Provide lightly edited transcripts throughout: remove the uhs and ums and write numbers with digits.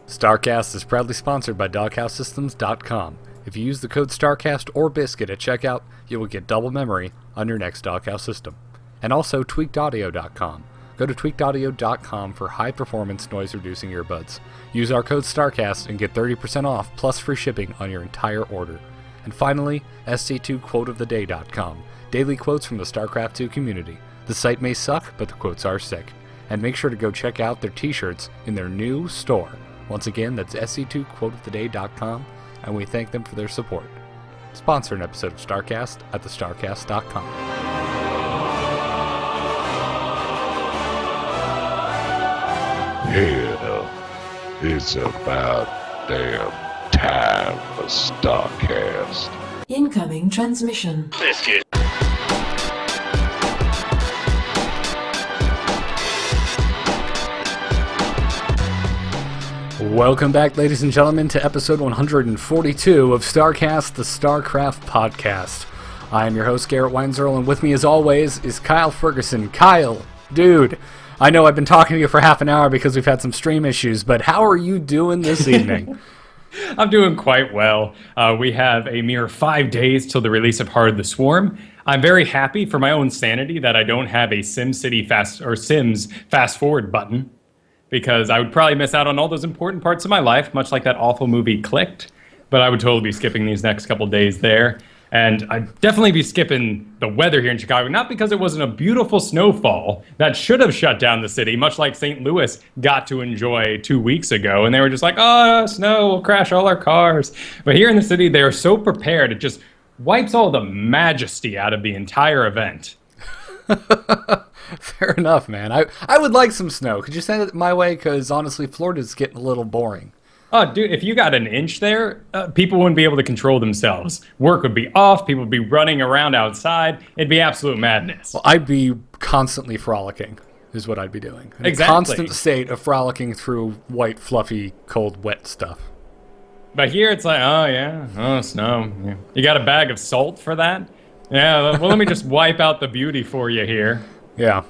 StarCast is proudly sponsored by DoghouseSystems.com. If you use the code StarCast or Biscuit at checkout, you will get double memory on your next Doghouse system. And also TweakedAudio.com. Go to TweakedAudio.com for high-performance noise-reducing earbuds. Use our code StarCast and get 30% off plus free shipping on your entire order. And finally, SC2QuoteOfTheDay.com. Daily quotes from the StarCraft 2 community. The site may suck, but the quotes are sick. And make sure to go check out their t-shirts in their new store. Once again, that's SC2QuoteOfTheDay.com, and we thank them for their support. Sponsor an episode of StarCast at thestarcast.com. Yeah, it's about damn time for StarCast. Incoming transmission. Biscuit. Welcome back, ladies and gentlemen, to episode 142 of StarCast, the StarCraft podcast. I am your host, Garrett Weinzierl, and with me, as always, is Kyle Fergusson. Kyle, dude, I know I've been talking to you for half an hour because we've had some stream issues, but how are you doing this evening? I'm doing quite well. We have a mere 5 days till the release of Heart of the Swarm. I'm very happy for my own sanity that I don't have a SimCity Sims fast forward button, because I would probably miss out on all those important parts of my life, much like that awful movie Clicked. But I would totally be skipping these next couple days there. And I'd definitely be skipping the weather here in Chicago, not because it wasn't a beautiful snowfall that should have shut down the city, much like St. Louis got to enjoy 2 weeks ago. And they were just like, oh, snow, we'll crash all our cars. But here in the city, they are so prepared, it just wipes all the majesty out of the entire event. Fair enough, man. I would like some snow. Could you send it my way? Because honestly, Florida's getting a little boring. Oh, dude, if you got an inch there, people wouldn't be able to control themselves. Work would be off. People would be running around outside. It'd be absolute madness. Well, I'd be constantly frolicking, is what I'd be doing. In Exactly. a constant state of frolicking through white, fluffy, cold, wet stuff. But here it's like, oh, yeah, oh, snow. Yeah. You got a bag of salt for that? Yeah, well, let me just wipe out the beauty for you here. Yeah.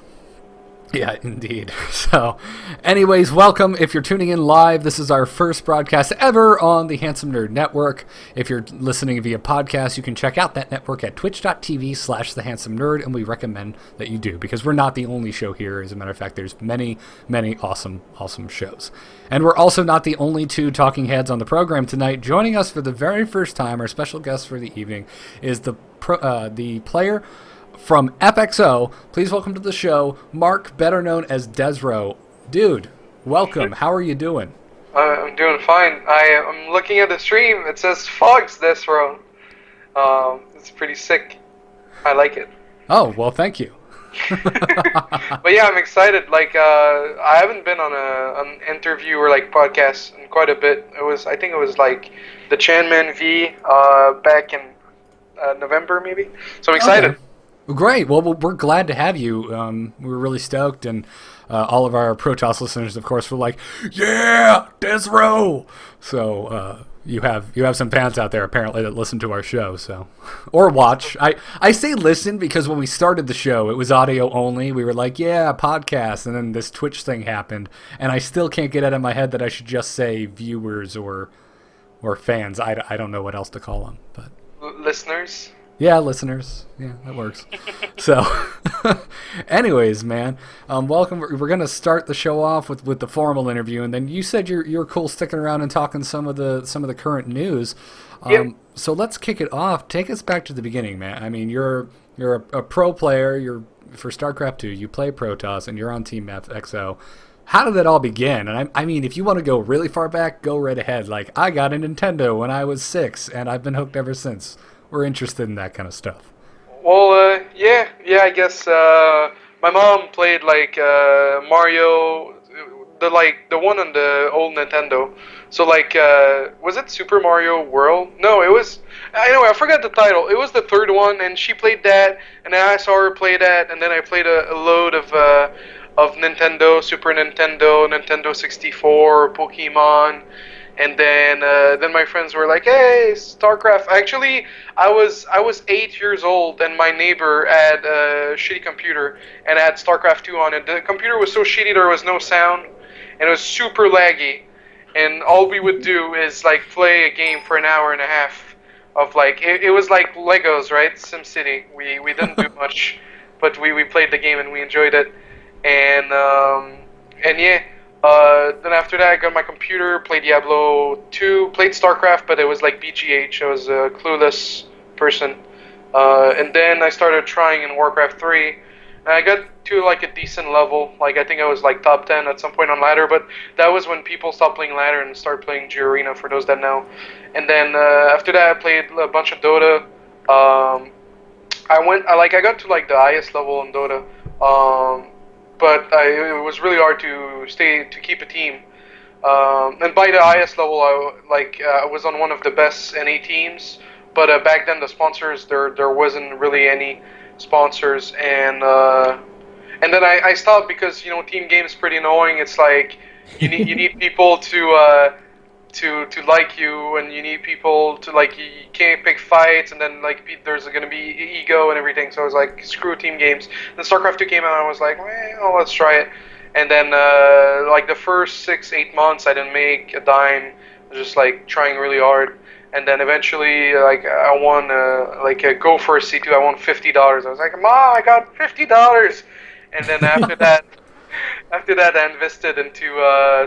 Yeah, indeed. So, anyways, welcome. If you're tuning in live, this is our first broadcast ever on the Handsome Nerd Network. If you're listening via podcast, you can check out that network at twitch.tv/thehandsomenerd, and we recommend that you do, because we're not the only show here. As a matter of fact, there's many, many awesome shows. And we're also not the only two talking heads on the program tonight. Joining us for the very first time, our special guest for the evening, is the player from FXO. Please welcome to the show, Marc, better known as DesRow. Dude, welcome. How are you doing? I'm doing fine. I'm looking at the stream. It says FXO.desRow. It's pretty sick. I like it. Oh, well, thank you. But yeah, I'm excited. Like, I haven't been on an interview or like podcast in quite a bit. I think it was like the Chanman V back in November maybe. So I'm excited. Okay. Well, great. Well, we're glad to have you. We're really stoked, and all of our Protoss listeners, of course, were like, "Yeah, DesRow." So you have some fans out there apparently that listen to our show, so or watch. I say listen because when we started the show, it was audio only. We were like, "Yeah, podcast," and then this Twitch thing happened, and I still can't get out of my head that I should just say viewers or fans. I don't know what else to call them, but Listeners. yeah, listeners. Yeah, that works. So, anyways, man, welcome. We're gonna start the show off with the formal interview, and then you said you're cool sticking around and talking some of the current news. Yep. So let's kick it off. Take us back to the beginning, man. I mean, you're a pro player. You're for StarCraft 2. You play Protoss, and you're on Team FXO. How did that all begin? And I mean, if you want to go really far back, go right ahead. Like, I got a Nintendo when I was 6, and I've been hooked ever since. We're interested in that kind of stuff. Well, yeah, I guess my mom played like Mario, the one on the old Nintendo. So like, was it Super Mario World? No, it was. Anyway, I forgot the title. It was the third one, and she played that, and then I saw her play that, and then I played a load of Nintendo, Super Nintendo, Nintendo 64, Pokemon. And then my friends were like, "Hey, StarCraft." Actually, I was 8 years old, and my neighbor had a shitty computer and had StarCraft 2 on it. The computer was so shitty there was no sound, and it was super laggy. and all we would do is like play a game for an hour and a half of like it was like Legos, right? SimCity. We didn't do much, but we played the game and we enjoyed it, and yeah. Then after that, I got my computer, played Diablo 2, played StarCraft, but it was like BGH. I was a clueless person. And then I started trying in Warcraft 3, and I got to like a decent level. Like I think I was like top 10 at some point on ladder, but that was when people stopped playing ladder and started playing G-Arena, for those that know. And then after that, I played a bunch of Dota. I got to like the highest level in Dota. But it was really hard to keep a team. And by the highest level, I was on one of the best NA teams. But back then, the sponsors there wasn't really any sponsors, and then I stopped because team game is pretty annoying. It's like you need people to like you, and you need people to like you can't pick fights, and then like there's gonna be ego and everything. So I was like, screw team games. Then StarCraft 2 came out, and I was like, well, let's try it. And then like the first 6-8 months, I didn't make a dime, just like trying really hard. And then eventually, like I won go for a C2. I won $50. I was like, Mom, I got $50. And then after that. After that, I invested into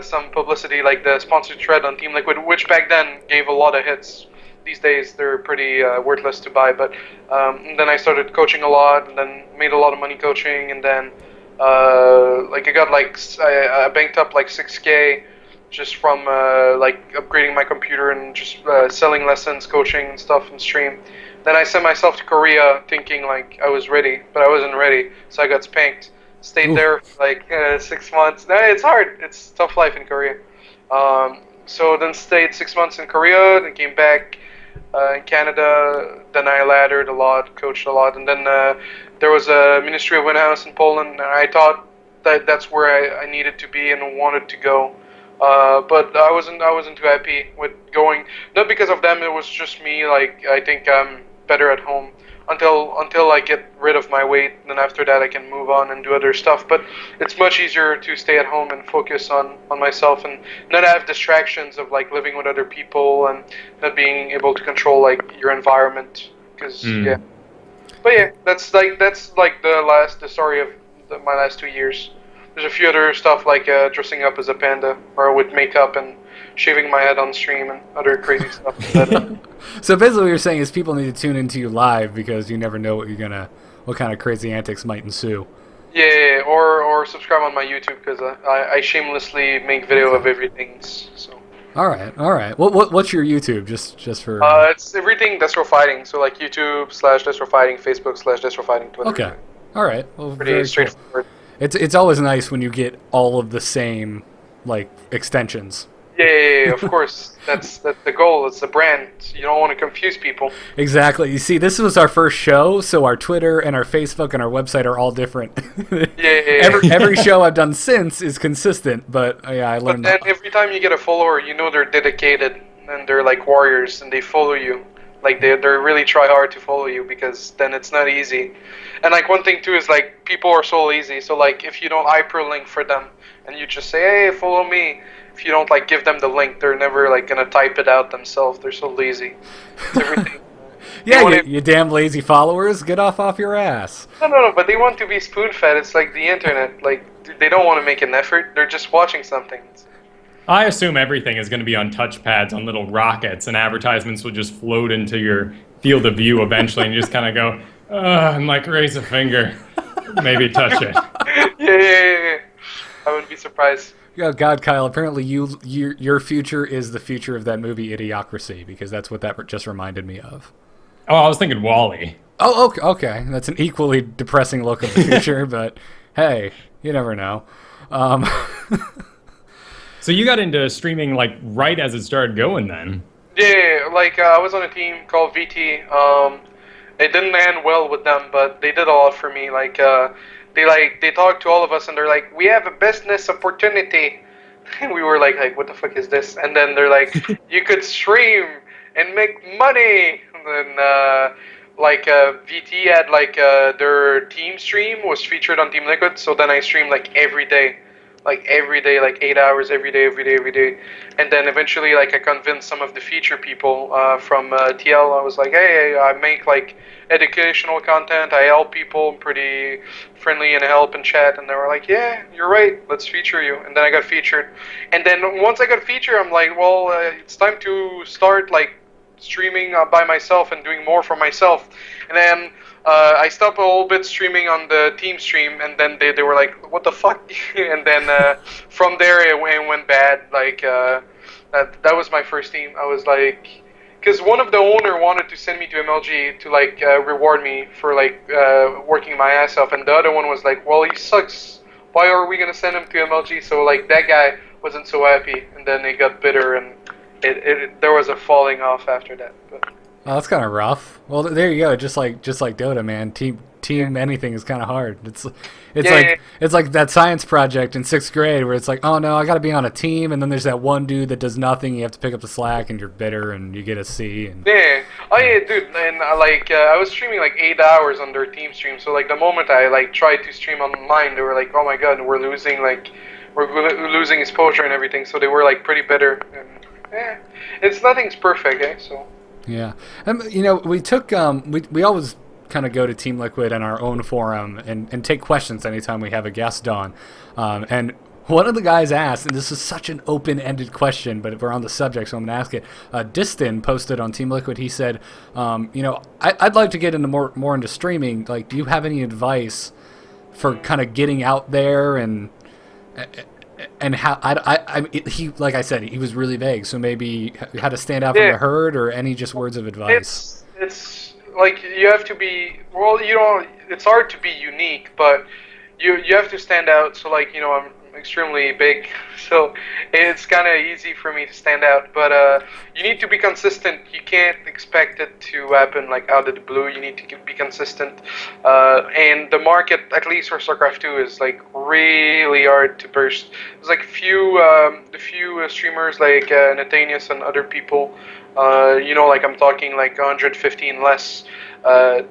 some publicity, like the sponsored thread on Team Liquid, which back then gave a lot of hits. These days, they're pretty worthless to buy. But and then I started coaching a lot, and then made a lot of money coaching, and then I got I banked up like 6K just from like upgrading my computer and just selling lessons, coaching and stuff and stream. Then I sent myself to Korea thinking like I was ready, but I wasn't ready, so I got spanked. Stayed there for like 6 months. No, it's hard. It's tough life in Korea. So then stayed 6 months in Korea, then came back in Canada. Then I laddered a lot, coached a lot, and then there was a Ministry of Winhouse in Poland, and I thought that's where I needed to be and wanted to go. But I wasn't too happy with going. Not because of them. It was just me. Like I think I'm better at home. Until I get rid of my weight, and then after that I can move on and do other stuff. But it's much easier to stay at home and focus on myself and not have distractions of like living with other people and not being able to control like your environment. Because yeah, but yeah, that's like the story of my last 2 years. There's a few other stuff like dressing up as a panda or with makeup and shaving my head on stream and other crazy stuff. So basically what you're saying is people need to tune into you live because you never know what kind of crazy antics might ensue. Yeah, or subscribe on my YouTube because I shamelessly make video of everything. So. All right. What's your YouTube? Just for. It's everything DesRow Fighting. So like YouTube/DesRow Fighting, Facebook/DesRow Fighting, Twitter. Okay. All right. Well, pretty straightforward. Cool. It's always nice when you get all of the same like extensions. Yeah, of course. That's the goal. It's the brand. You don't want to confuse people. Exactly. You see, this was our first show, so our Twitter and our Facebook and our website are all different. Yeah. Every show I've done since is consistent, but yeah, I learned. But then every time you get a follower, you know they're dedicated and they're like warriors and they follow you. Like they really try hard to follow you because then it's not easy. And like one thing too is like people are so lazy. So like if you don't hyperlink for them and you just say, hey, follow me. If you don't like give them the link, they're never like gonna type it out themselves. They're so lazy. It's everything. Yeah, you damn lazy followers, get off your ass. No, but they want to be spoon-fed. It's like the internet. Like they don't want to make an effort. They're just watching something. I assume everything is going to be on touchpads on little rockets, and advertisements will just float into your field of view eventually, and you just kind of go, and like raise a finger, maybe touch it. Yeah. I wouldn't be surprised. Oh God, Kyle! Apparently, your future is the future of that movie Idiocracy, because that's what that just reminded me of. Oh, I was thinking Wall-E. Oh, okay. That's an equally depressing look of the future, but hey, you never know. So you got into streaming like right as it started going, then? Yeah, like I was on a team called VT. It didn't end well with them, but they did a lot for me. They talked to all of us and they're like, we have a business opportunity. And we were like, what the fuck is this? And then they're like, you could stream and make money. And then VT had their team stream was featured on Team Liquid. So then I streamed like every day. like every day, like 8 hours every day, every day. And then eventually, like I convinced some of the feature people from TL. I was like, hey, I make like educational content. I help people. I'm pretty friendly and help and chat. And they were like, yeah, you're right. Let's feature you. And then I got featured. And then once I got featured, I'm like, well, it's time to start like streaming by myself and doing more for myself. And then I stopped a little bit streaming on the team stream, and then they were like, what the fuck? And then from there it went bad. Like that was my first team. I was like, because one of the owner wanted to send me to MLG to like reward me for like working my ass off, and the other one was like, well, he sucks. Why are we gonna send him to MLG? So like that guy wasn't so happy, and then it got bitter, and there was a falling off after that. But Oh, that's kind of rough. Well, there you go. Just like Dota, man. Team anything is kind of hard. It's like that science project in 6th grade where it's like, oh no, I got to be on a team, and then there's that one dude that does nothing. You have to pick up the slack, and you're bitter, and you get a C. And yeah, oh yeah, dude. And I was streaming like 8 hours on their team stream. So like the moment I like tried to stream online, they were like, oh my god, we're losing exposure and everything. So they were like pretty bitter. And yeah, nothing's perfect, eh? So. Yeah, we took we always kind of go to Team Liquid and our own forum and take questions anytime we have a guest on, and one of the guys asked, and this is such an open-ended question, but we're on the subject, so I'm gonna ask it. Distin posted on Team Liquid. He said, I'd like to get into more into streaming. Like, do you have any advice for kind of getting out there and how he, like I said, he was really vague, so maybe how to stand out from the herd, or any just words of advice. It's like you have to be, well, it's hard to be unique, but you have to stand out. So like, I'm extremely big, so it's kind of easy for me to stand out, but you need to be consistent. You can't expect it to happen like out of the blue. You need to be consistent, and the market, at least for StarCraft 2, is like really hard to burst. There's like the few streamers like Nathanius and other people, like I'm talking like 115 less, that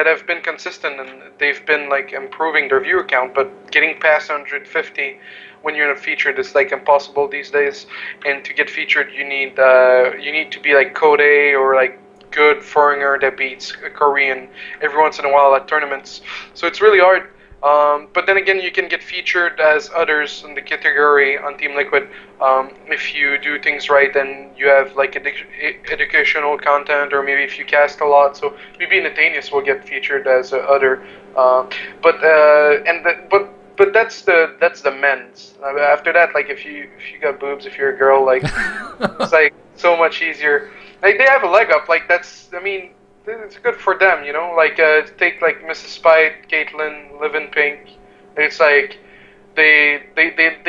have been consistent, and they've been like improving their viewer count, but getting past 150 when you're in a featured is like impossible these days. And to get featured, you need to be like Code A or like good foreigner that beats a Korean every once in a while at tournaments. So it's really hard. But then again, you can get featured as others in the category on Team Liquid if you do things right, and you have like educational content, or maybe if you cast a lot. So maybe Nathanius will get featured as other. But that's the men's. After that, like if you got boobs, if you're a girl, like it's like so much easier. Like they have a leg up. Like it's good for them, like take like Mrs. Spite, Caitlyn, Live in Pink. It's like they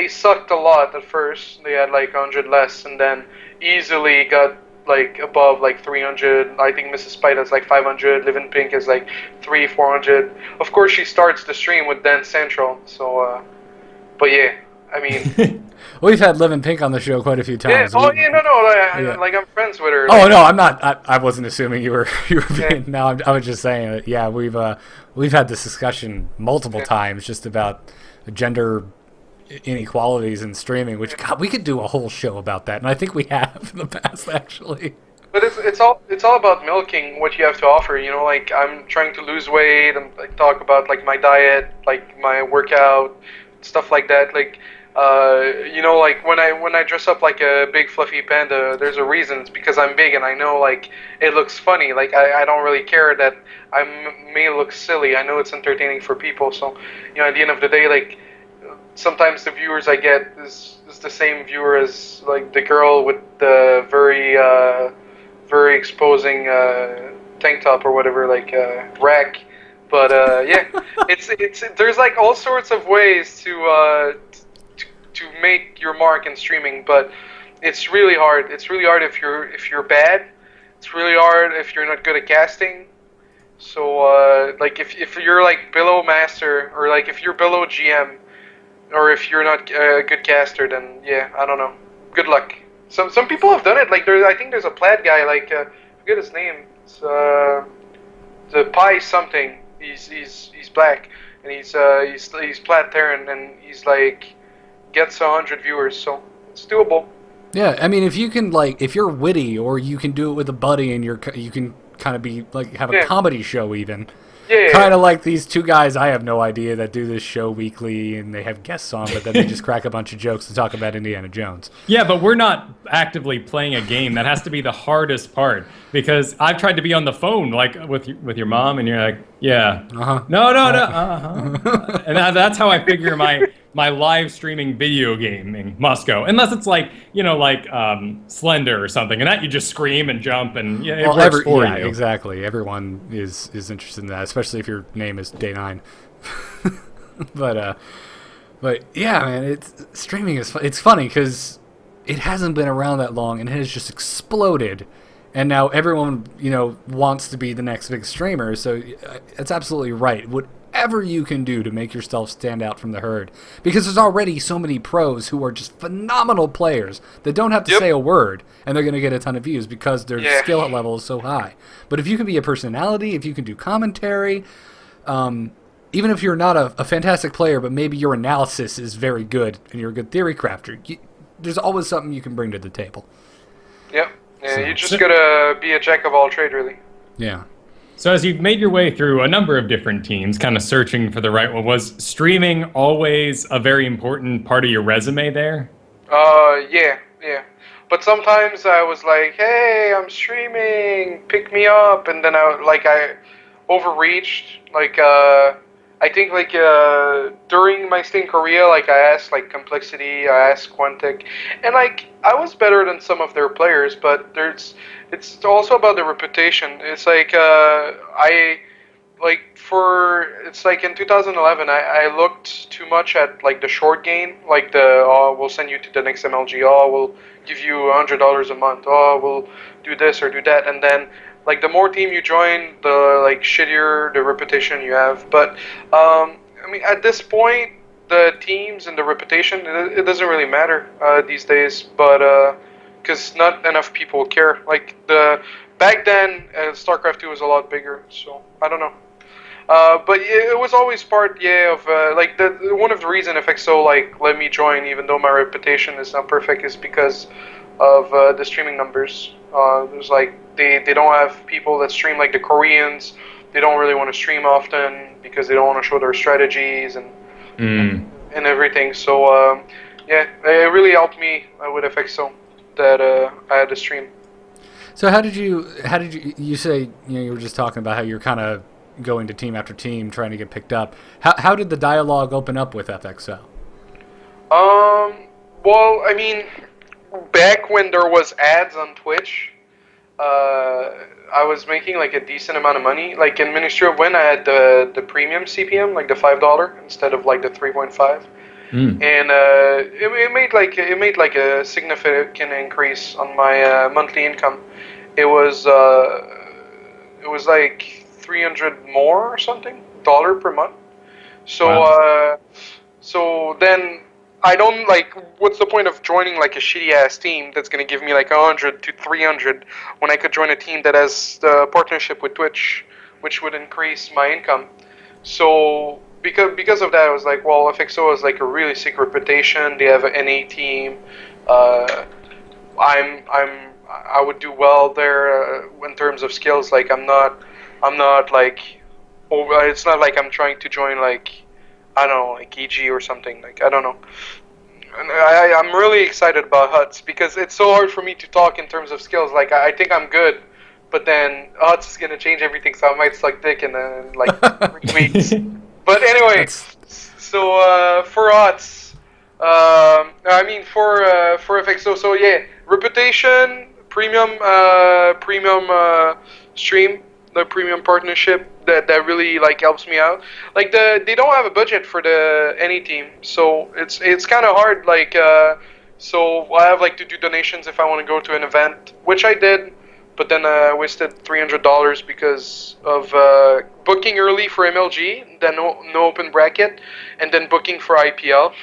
sucked a lot at first. They had like 100 less, and then easily got like above like 300. I think Mrs. Spite has like 500. Live in Pink is like 400. Of course, she starts the stream with Dance Central. So, but yeah, I mean. We've had Live in Pink on the show quite a few times. Yeah. Like I'm friends with her. Oh, no, I'm not. I wasn't assuming you were being. Yeah. No, I was just saying that. Yeah, we've had this discussion multiple times just about gender inequalities in streaming. Which God, we could do a whole show about that, and I think we have in the past actually. But it's all about milking what you have to offer. Like I'm trying to lose weight, and like talk about like my diet, like my workout, stuff like that. Like. Like when I dress up like a big fluffy panda, there's a reason. It's because I'm big, and I know like it looks funny. Like I don't really care that I may look silly. I know it's entertaining for people. So at the end of the day, like sometimes the viewers I get is the same viewer as like the girl with the very exposing tank top or whatever, like rack. But yeah, it's there's like all sorts of ways to make your mark in streaming, but it's really hard. It's really hard if you're bad. It's really hard if you're not good at casting. So like if you're like below master, or like if you're below GM, or if you're not a good caster, then yeah, I don't know. Good luck. Some people have done it. Like I think there's a plaid guy. Like I forget his name. It's the Pie something. He's black. and he's Plat Terran, and he's like gets 100 viewers, so it's doable. Yeah, I mean, if you can if you're witty, or you can do it with a buddy, and you can kind of be have a comedy show even. Yeah. Kind of like these two guys I have no idea that do this show weekly, and they have guests on, but then they just crack a bunch of jokes and talk about Indiana Jones. Yeah, but we're not actively playing a game. That has to be the hardest part, because I've tried to be on the phone with your mom, and you're like, yeah, no, and that's how I figure my live streaming video gaming must go, unless it's Slender or something, and that you just scream and jump, and it works for you. Exactly. Everyone is interested in that, especially if your name is Day 9. but yeah, man, streaming is it's funny because it hasn't been around that long, and it has just exploded, and now everyone wants to be the next big streamer. So it's absolutely right. Whatever you can do to make yourself stand out from the herd, because there's already so many pros who are just phenomenal players that don't have to say a word, and they're going to get a ton of views because their skill level is so high. But if you can be a personality, if you can do commentary, even if you're not a fantastic player, but maybe your analysis is very good and you're a good theory crafter, there's always something you can bring to the table. Yep. Yeah, you just gotta be a jack of all trade, really. Yeah. So as you've made your way through a number of different teams, kind of searching for the right one, was streaming always a very important part of your resume there? Yeah. But sometimes I was like, hey, I'm streaming, pick me up, and then I overreached. I think during my stay in Korea, I asked Complexity, I asked Quantic, and I was better than some of their players, but it's also about the reputation. It's in 2011, I looked too much at the short game, we'll send you to the next MLG, we'll give you $100 a month, we'll do this or do that, and then the more team you join, the shittier the reputation you have. But I mean, at this point, the teams and the reputation, it doesn't really matter these days. But because not enough people care. Back then, StarCraft 2 was a lot bigger. So I don't know. But it was always part, of one of the reasons FXO let me join, even though my reputation is not perfect, is because of the streaming numbers. There's they don't have people that stream like the Koreans. They don't really want to stream often because they don't want to show their strategies and everything. So it really helped me with FXO that I had to stream. So how did you say you were just talking about how you're kind of going to team after team trying to get picked up. How did the dialogue open up with FXO? Well, I mean, back when there was ads on Twitch, I was making a decent amount of money. In Ministry of Win, I had the premium CPM, the $5 instead of the 3.5. And it made a significant increase on my monthly income. It was 300 more or something dollar per month. So wow. So then I don't what's the point of joining a shitty ass team that's gonna give me 100 to 300 when I could join a team that has the partnership with Twitch, which would increase my income. So because of that, I was well, FXO has a really sick reputation. They have an NA team. I would do well there in terms of skills. I'm not it's not I'm trying to join I don't know, EG or something. I don't know. And I'm really excited about HotS because it's so hard for me to talk in terms of skills. I think I'm good, but then HotS is gonna change everything, so I might suck dick in 3 weeks. But anyway, so for HotS, I mean for FXO, so yeah, reputation, premium stream, the premium partnership that really helps me out. They don't have a budget for any team, so it's kind of hard. So I have to do donations if I want to go to an event, which I did, but then I wasted $300 because of booking early for MLG, then no open bracket, and then booking for IPL.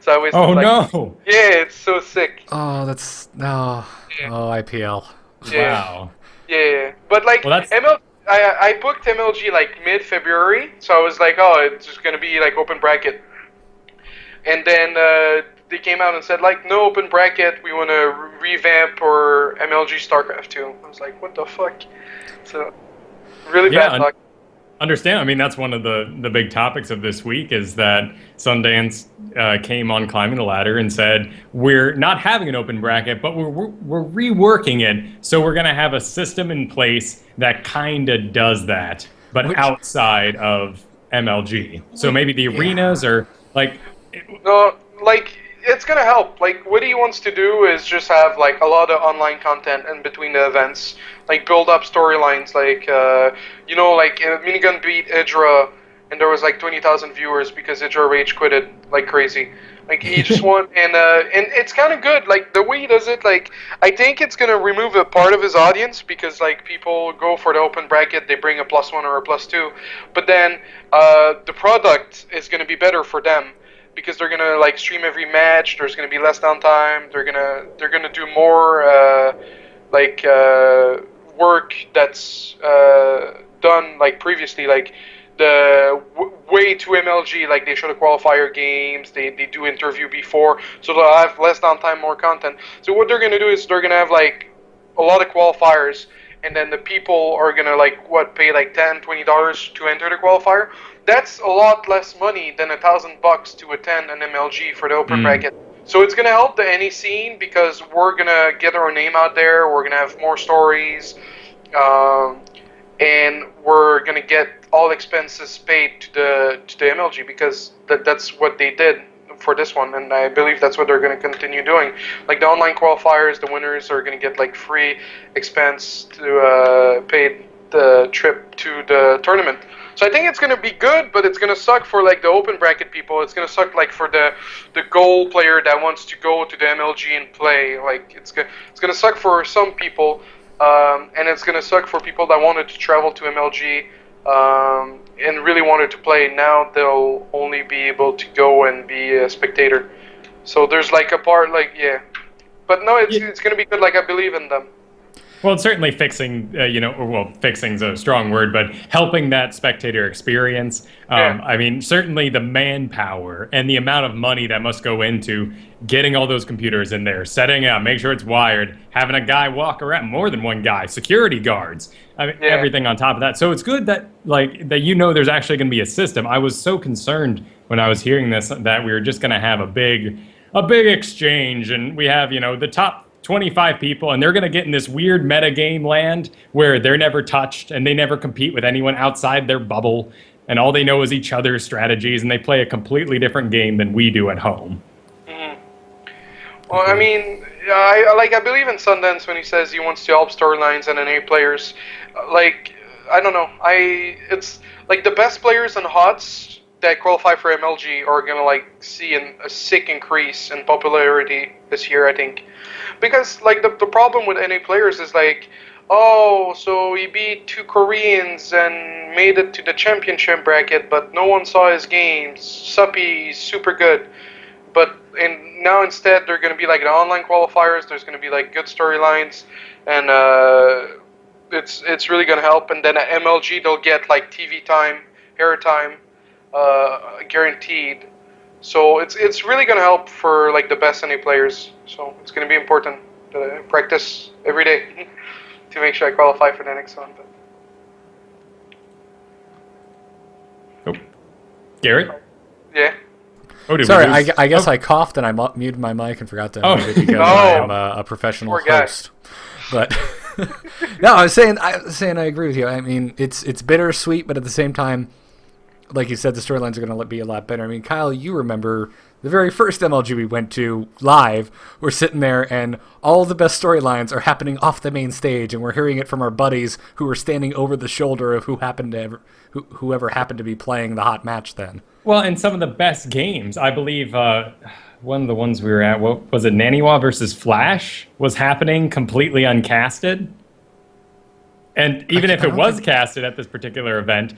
So I wasted. Oh no! Yeah, it's so sick. Oh, that's no. Yeah. Oh, IPL. Yeah. Wow. Yeah, but I booked MLG like mid-February, so I was like, oh, it's just gonna be like open bracket. And then they came out and said like, no open bracket, we want to revamp or MLG StarCraft 2. I was like, what the fuck? So really bad luck. Understand. I mean, that's one of the big topics of this week is that Sundance came on Climbing the Ladder and said, we're not having an open bracket, but we're reworking it. So we're going to have a system in place that kind of does that, but outside of MLG. So maybe the arenas are like... No, like, it's going to help. Like, what he wants to do is just have, like, a lot of online content in between the events. Like, build up storylines, like, you know, like, Minigun beat Idra, and there was, like, 20,000 viewers because Idra rage quitted like crazy. Like, he just want, and it's kind of good. Like, the way he does it, like, I think it's going to remove a part of his audience because, like, people go for the open bracket, they bring a +1 or a +2. But then, the product is going to be better for them. Because they're gonna like stream every match, there's gonna be less downtime. They're gonna do more work that's done like previously, like the way to MLG. Like they show the qualifier games, they do interview before, so they'll have less downtime, more content. So what they're gonna do is they're gonna have like a lot of qualifiers, and then the people are gonna like pay like $10-20 to enter the qualifier. That's a lot less money than $1,000 to attend an MLG for the open bracket. So it's gonna help the NA scene because we're gonna get our name out there. We're gonna have more stories, and we're gonna get all expenses paid to the MLG because that's what they did for this one, and I believe that's what they're gonna continue doing. Like the online qualifiers, the winners are gonna get like free expense to pay the trip to the tournament. So I think it's going to be good, but it's going to suck for like the open bracket people. It's going to suck like for the goal player that wants to go to the MLG and play. Like it's going to suck for some people, and it's going to suck for people that wanted to travel to MLG and really wanted to play. Now they'll only be able to go and be a spectator. So there's like a part like but no, it's going to be good. Like I believe in them. Well, it's certainly fixing, fixing's a strong word, but helping that spectator experience. I mean, certainly the manpower and the amount of money that must go into getting all those computers in there, setting up, make sure it's wired, having a guy walk around, more than one guy, security guards, everything on top of that. So it's good that, there's actually going to be a system. I was so concerned when I was hearing this that we were just going to have a big exchange, and we have, the top 25 people, and they're going to get in this weird metagame land where they're never touched and they never compete with anyone outside their bubble, and all they know is each other's strategies, and they play a completely different game than we do at home. Well, I mean, I believe in Sundance when he says he wants to help storylines and NA players. I don't know. It's like the best players in HotS that qualify for MLG are gonna see a sick increase in popularity this year, I think. Because the problem with NA players is so he beat 2 Koreans and made it to the championship bracket, but no one saw his games. Suppy's super good, and now instead they're gonna be the online qualifiers. There's gonna be good storylines, and it's really gonna help. And then at MLG they'll get TV time, air time, guaranteed. So it's really gonna help for the best NA players. So it's gonna be important to practice every day to make sure I qualify for the next one. Garrett? Yeah. Sorry, I guess I coughed and I muted my mic and forgot to mute it because I am a professional host. But no, I was saying I agree with you. I mean, it's bittersweet, but at the same time, like you said, the storylines are going to be a lot better. I mean, Kyle, you remember the very first MLG we went to live. We're sitting there, and all the best storylines are happening off the main stage, and we're hearing it from our buddies who were standing over the shoulder of whoever happened to be playing the hot match then. Well, and some of the best games, I believe, one of the ones we were at, what was it, Naniwa versus Flash, was happening completely uncasted. And even if it was casted at this particular event,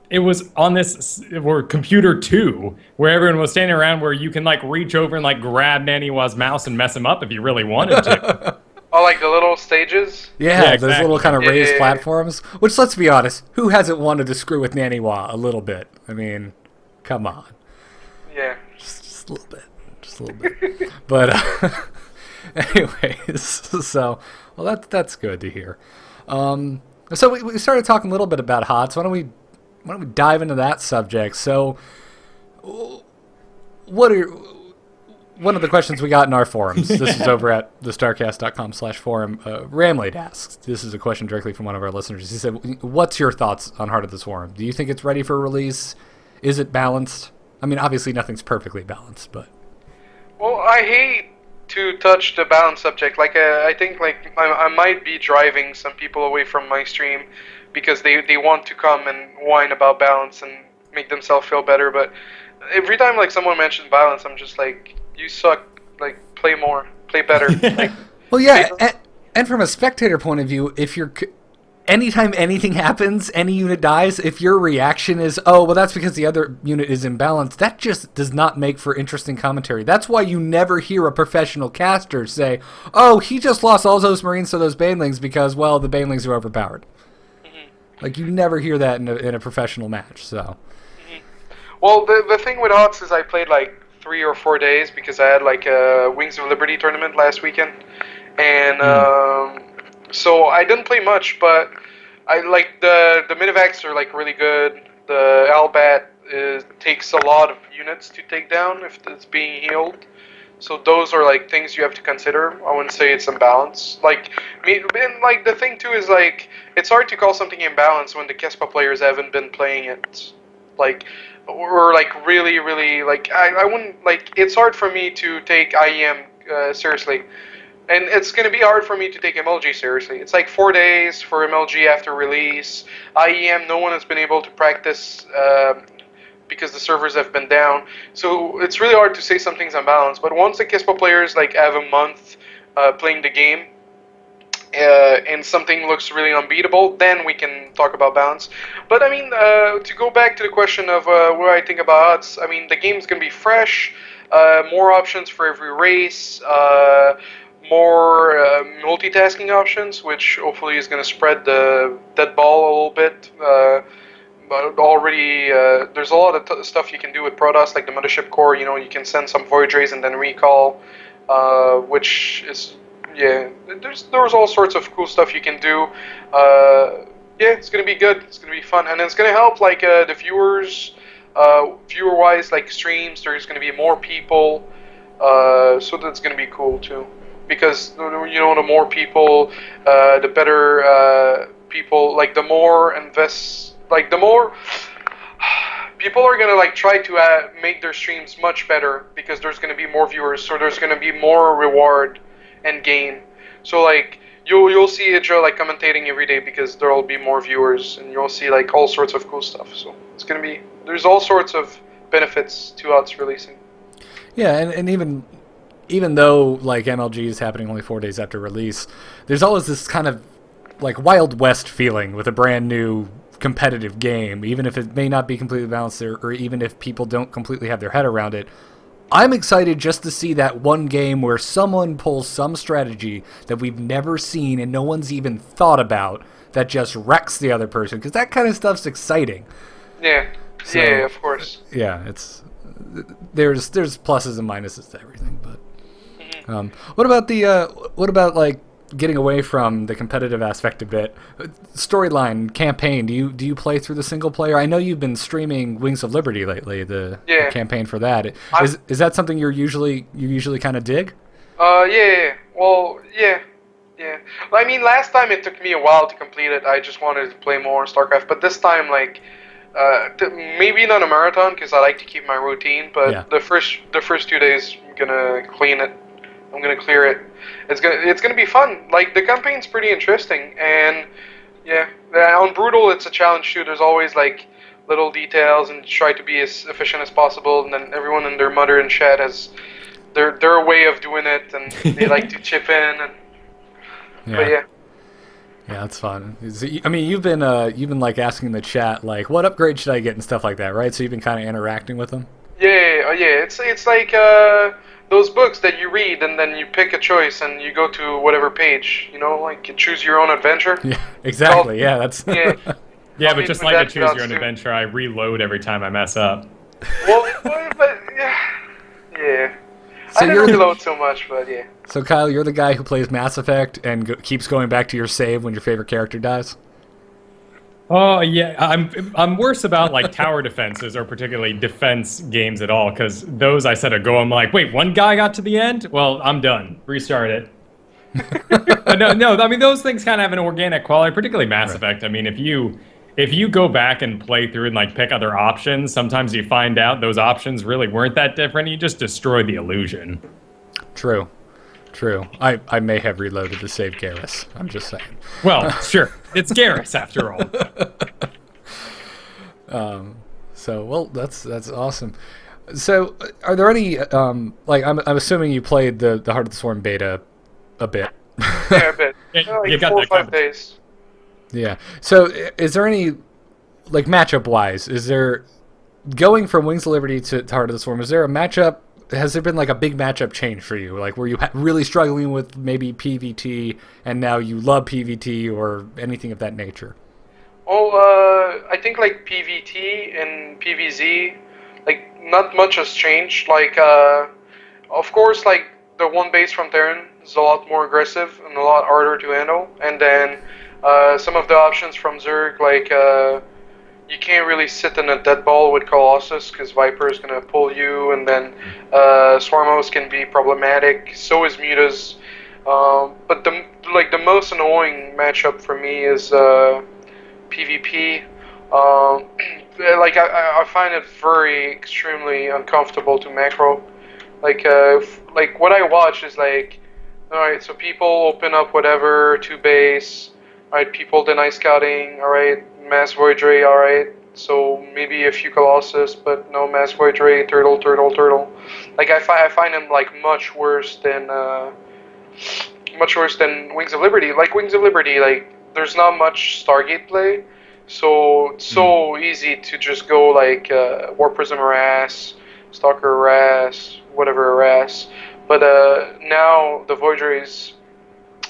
it was on this computer 2, where everyone was standing around, where you can reach over and grab Naniwa's mouse and mess him up if you really wanted to. Oh, the little stick stages. Yeah, those little exactly. kind of raised Yeah. platforms. Which, let's be honest, who hasn't wanted to screw with Naniwa a little bit? I mean, come on. Yeah. Just a little bit. Just a little bit. But, anyways, so, well, that's good to hear. So we started talking a little bit about HotS. Why don't we dive into that subject? So, one of the questions we got in our forums, this is over at the StarCast.com/forum, Ramlade asks, this is a question directly from one of our listeners. He said, what's your thoughts on Heart of the Swarm? Do you think it's ready for release? Is it balanced? I mean, obviously nothing's perfectly balanced, but... Well, I hate to touch the balance subject. Like, I think like I might be driving some people away from my stream because they want to come and whine about balance and make themselves feel better. But every time like someone mentions balance, I'm just like, you suck. Like, play more, play better. Like, Well, yeah, and from a spectator point of view, if you're... Anytime anything happens, any unit dies, if your reaction is, oh, well, that's because the other unit is imbalanced, that just does not make for interesting commentary. That's why you never hear a professional caster say, oh, he just lost all those Marines to those Banelings because, well, the Banelings are overpowered. Mm-hmm. Like, you never hear that in a professional match, so... well, the thing with HotS is I played like 3 or 4 days because I had like a Wings of Liberty tournament last weekend, and so I didn't play much, but I like the minivacs are like really good. The Albat takes a lot of units to take down if it's being healed. So those are like things you have to consider. I wouldn't say it's imbalanced. Like, and like the thing too is like it's hard to call something imbalanced when the Kespa players haven't been playing it. Like, or like really like I wouldn't like. It's hard for me to take IEM seriously. And it's going to be hard for me to take MLG seriously. It's like 4 days for MLG after release. IEM, no one has been able to practice because the servers have been down. So it's really hard to say something's unbalanced. But once the Kespa players like have a month playing the game and something looks really unbeatable, then we can talk about balance. But I mean, to go back to the question of what I think about HotS, I mean, the game's going to be fresh, more options for every race, more multitasking options, which hopefully is going to spread that ball a little bit. But already, there's a lot of stuff you can do with Protoss, like the Mothership Core. You know, you can send some Void Rays and then recall, which is, yeah, there's all sorts of cool stuff you can do. Yeah, it's going to be good. It's going to be fun. And it's going to help, like, the viewers, viewer-wise, like, streams. There's going to be more people, so that's going to be cool, too. Because, you know, the more people, the better people, like, the more invest, like, the more people are going to, like, try to make their streams much better because there's going to be more viewers, so there's going to be more reward and gain. So, like, you'll see Idra, like, commentating every day because there will be more viewers, and you'll see, like, all sorts of cool stuff. So, it's going to be, there's all sorts of benefits to HotS releasing. Yeah, and even though like MLG is happening only 4 days after release, there's always this kind of like Wild West feeling with a brand new competitive game, even if it may not be completely balanced or even if people don't completely have their head around it. I'm excited just to see that one game where someone pulls some strategy that we've never seen and no one's even thought about that just wrecks the other person, because that kind of stuff's exciting. Yeah, So, yeah, of course. Yeah, there's pluses and minuses to everything, but what about like getting away from the competitive aspect a bit? Storyline, campaign. Do you play through the single player? I know you've been streaming Wings of Liberty lately. The campaign for that. Is that something you usually kind of dig? Yeah. Well, yeah. I mean, last time it took me a while to complete it. I just wanted to play more StarCraft, but this time, like, maybe not a marathon because I like to keep my routine. But the first 2 days, I'm gonna clean it. I'm gonna clear it. It's gonna be fun. Like, the campaign's pretty interesting, and yeah, on Brutal it's a challenge too. There's always like little details, and try to be as efficient as possible. And then everyone and their mother in chat has their way of doing it, and they like to chip in. And but yeah. Yeah, it's fun. I mean, you've been like asking the chat like, what upgrade should I get and stuff like that, right? So you've been kind of interacting with them. Yeah. It's like those books that you read and then you pick a choice and you go to whatever page, you know, like you choose your own adventure. Yeah, exactly. Yeah, that's. Yeah. Yeah, but just like a choose your own too. adventure, I reload every time I mess up. Well, but yeah. So I you're don't reload so much, but yeah. So Kyle, you're the guy who plays Mass Effect and keeps going back to your save when your favorite character dies. Oh yeah, I'm worse about like tower defenses or particularly defense games at all, because those I set a go. I'm like, wait, one guy got to the end? Well, I'm done. Restart it. But no. I mean, those things kind of have an organic quality, particularly Mass Effect. I mean, if you go back and play through and like pick other options, sometimes you find out those options really weren't that different. You just destroy the illusion. True. I may have reloaded to save Garrus. I'm just saying. Well, sure. It's Garrus after all. So that's awesome. So are there any like I'm assuming you played the Heart of the Swarm beta a bit. Yeah, a bit. You Like got 4 or that 5 covered. days. Yeah. So is there any like matchup wise? Is there going from Wings of Liberty to Heart of the Swarm? Is there a matchup? Has there been like a big matchup change for you? Like were you really struggling with maybe PvT and now you love PvT or anything of that nature? I think like PvT and PvZ, like not much has changed. Like, of course, like the one base from Terran is a lot more aggressive and a lot harder to handle. And then some of the options from Zerg, like you can't really sit in a dead ball with Colossus because Viper is gonna pull you, and then Swarmos can be problematic. So is Mutas. But the most annoying matchup for me is PvP. Like I find it very extremely uncomfortable to macro. Like like what I watch is like, all right, so people open up whatever 2 base. All right, people deny scouting. All right, mass void ray. All right, so maybe a few Colossus, but no mass void ray. Turtle. Like I find them like much worse than Wings of Liberty. Like Wings of Liberty, like there's not much Stargate play, so it's so easy to just go like War Prism harass, Stalker harass, whatever harass. But now the Void Rays,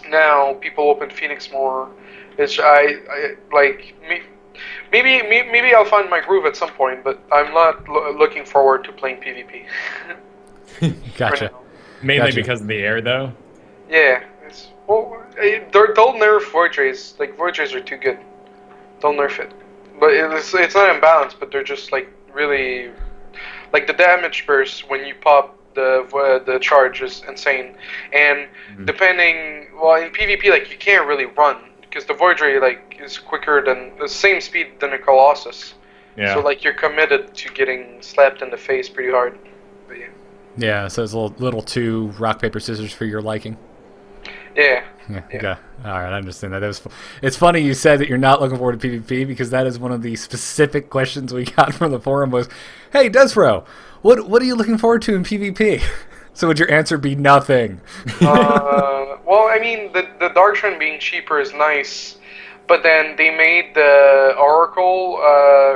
now people open Phoenix more. It's I like me. Maybe I'll find my groove at some point, but I'm not looking forward to playing PvP. Gotcha. Mainly Gotcha. because of the air, though. Yeah, they'll nerf Void Rays. Like Void Rays are too good. They'll nerf it, but it's not imbalanced. But they're just like really, like the damage burst when you pop the charge is insane. And depending, well, in PvP, like you can't really run because the Void Ray like is quicker than the same speed than a Colossus. Yeah. So like you're committed to getting slapped in the face pretty hard. But yeah. Yeah, so it's a little too rock paper scissors for your liking. Yeah. Yeah. Okay. All right, I understand that. It's funny you said that you're not looking forward to PvP because that is one of the specific questions we got from the forum was, "Hey, DesRow, what are you looking forward to in PvP?" So would your answer be nothing? Well, I mean, the Dark Trend being cheaper is nice, but then they made the Oracle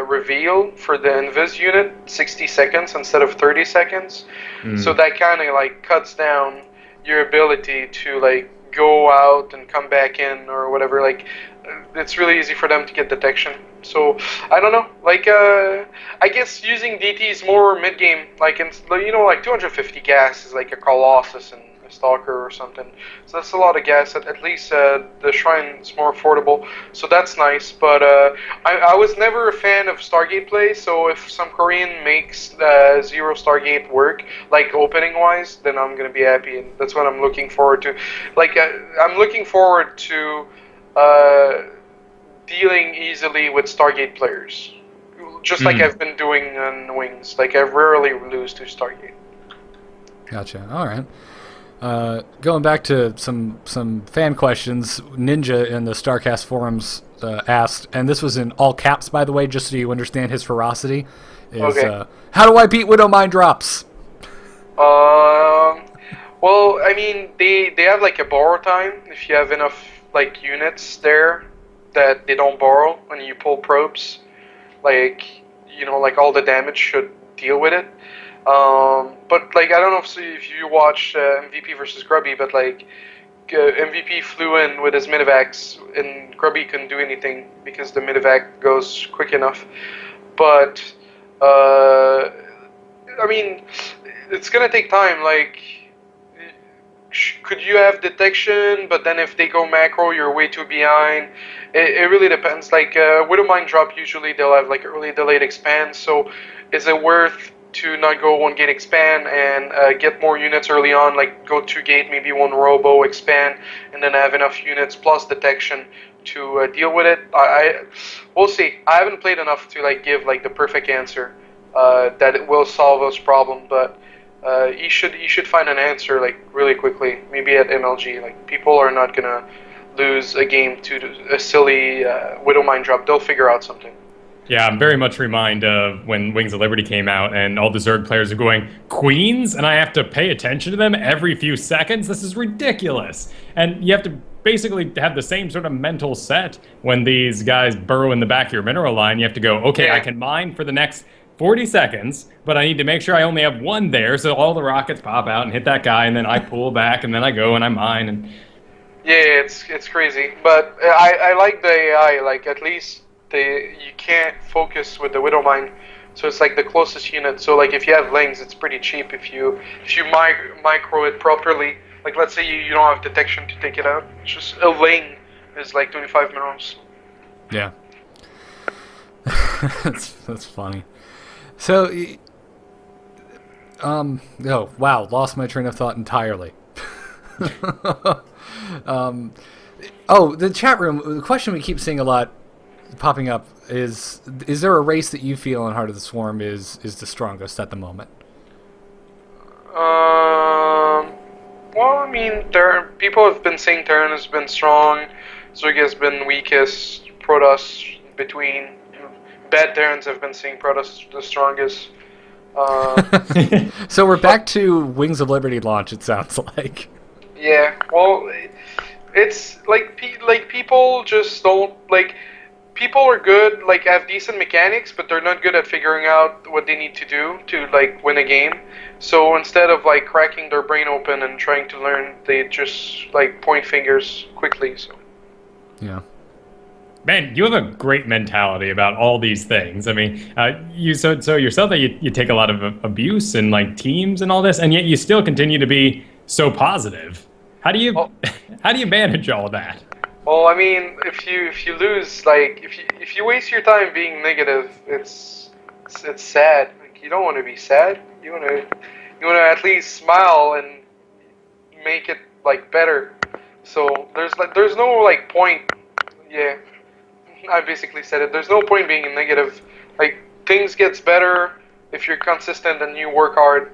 reveal for the Invis unit 60 seconds instead of 30 seconds. So that kind of like cuts down your ability to like go out and come back in or whatever. Like it's really easy for them to get detection. So I don't know. Like I guess using DT is more mid game. Like like 250 gas is like a Colossus and a Stalker or something. So that's a lot of gas. At least the Shrine is more affordable. So that's nice. But I was never a fan of Stargate play. So if some Korean makes Zero Stargate work, like opening wise, then I'm gonna be happy. And that's what I'm looking forward to. Like I'm looking forward to dealing easily with Stargate players, just like I've been doing on Wings. Like I rarely lose to Stargate. Gotcha. All right. Going back to some fan questions, Ninja in the StarCast forums asked, and this was in all caps, by the way, just so you understand his ferocity, is Okay. How do I beat Widow Mine drops? Well, I mean, they have like a borrow time if you have enough like units there that they don't borrow when you pull probes. Like like all the damage should deal with it. But like I don't know if you watched MVP versus Grubby, but like MVP flew in with his Medivacs, and Grubby couldn't do anything because the Medivac goes quick enough. But I mean, it's gonna take time. Like, could you have detection? But then if they go macro, you're way too behind. It really depends. Like Widowmine drop, usually they'll have like early delayed expand. So is it worth to not go 1 gate expand and get more units early on, like go 2 gate, maybe 1 robo expand, and then have enough units plus detection to deal with it? We'll see. I haven't played enough to like give like the perfect answer that it will solve this problem, but you should find an answer like really quickly. Maybe at MLG, like people are not gonna lose a game to a silly Widowmine drop. They'll figure out something. Yeah, I'm very much reminded of when Wings of Liberty came out and all the Zerg players are going, Queens? And I have to pay attention to them every few seconds? This is ridiculous. And you have to basically have the same sort of mental set when these guys burrow in the back of your mineral line. You have to go, okay, I can mine for the next 40 seconds, but I need to make sure I only have 1 there, so all the rockets pop out and hit that guy, and then I pull back, and then I go and I mine. And yeah, it's crazy. But I like the AI, like at least you can't focus with the Widowmine, so it's like the closest unit. So like if you have Lings, it's pretty cheap if you micro it properly. Like let's say you don't have detection to take it out. It's just a Ling is like 25 minerals. Yeah. that's funny. So, oh wow, lost my train of thought entirely. Oh, the chat room. The question we keep seeing a lot popping up is there a race that you feel in Heart of the Swarm is the strongest at the moment? Well, I mean, people have been saying Terran has been strong, Zerg has been weakest, Protoss between. Bad Terrans have been saying Protoss the strongest. So we're back to Wings of Liberty launch, it sounds like. Yeah, well, it's like people just don't like. People are good, like have decent mechanics, but they're not good at figuring out what they need to do to like win a game. So instead of like cracking their brain open and trying to learn, they just like point fingers quickly. So yeah. Man, you have a great mentality about all these things. I mean, you so yourself that you take a lot of abuse in like teams and all this, and yet you still continue to be so positive. How do you how do you manage all that? Well, I mean, if you lose, like if you waste your time being negative, it's sad. Like you don't want to be sad. You want to at least smile and make it like better. So there's no like point. Yeah, I basically said it. There's no point being negative. Like things gets better if you're consistent and you work hard.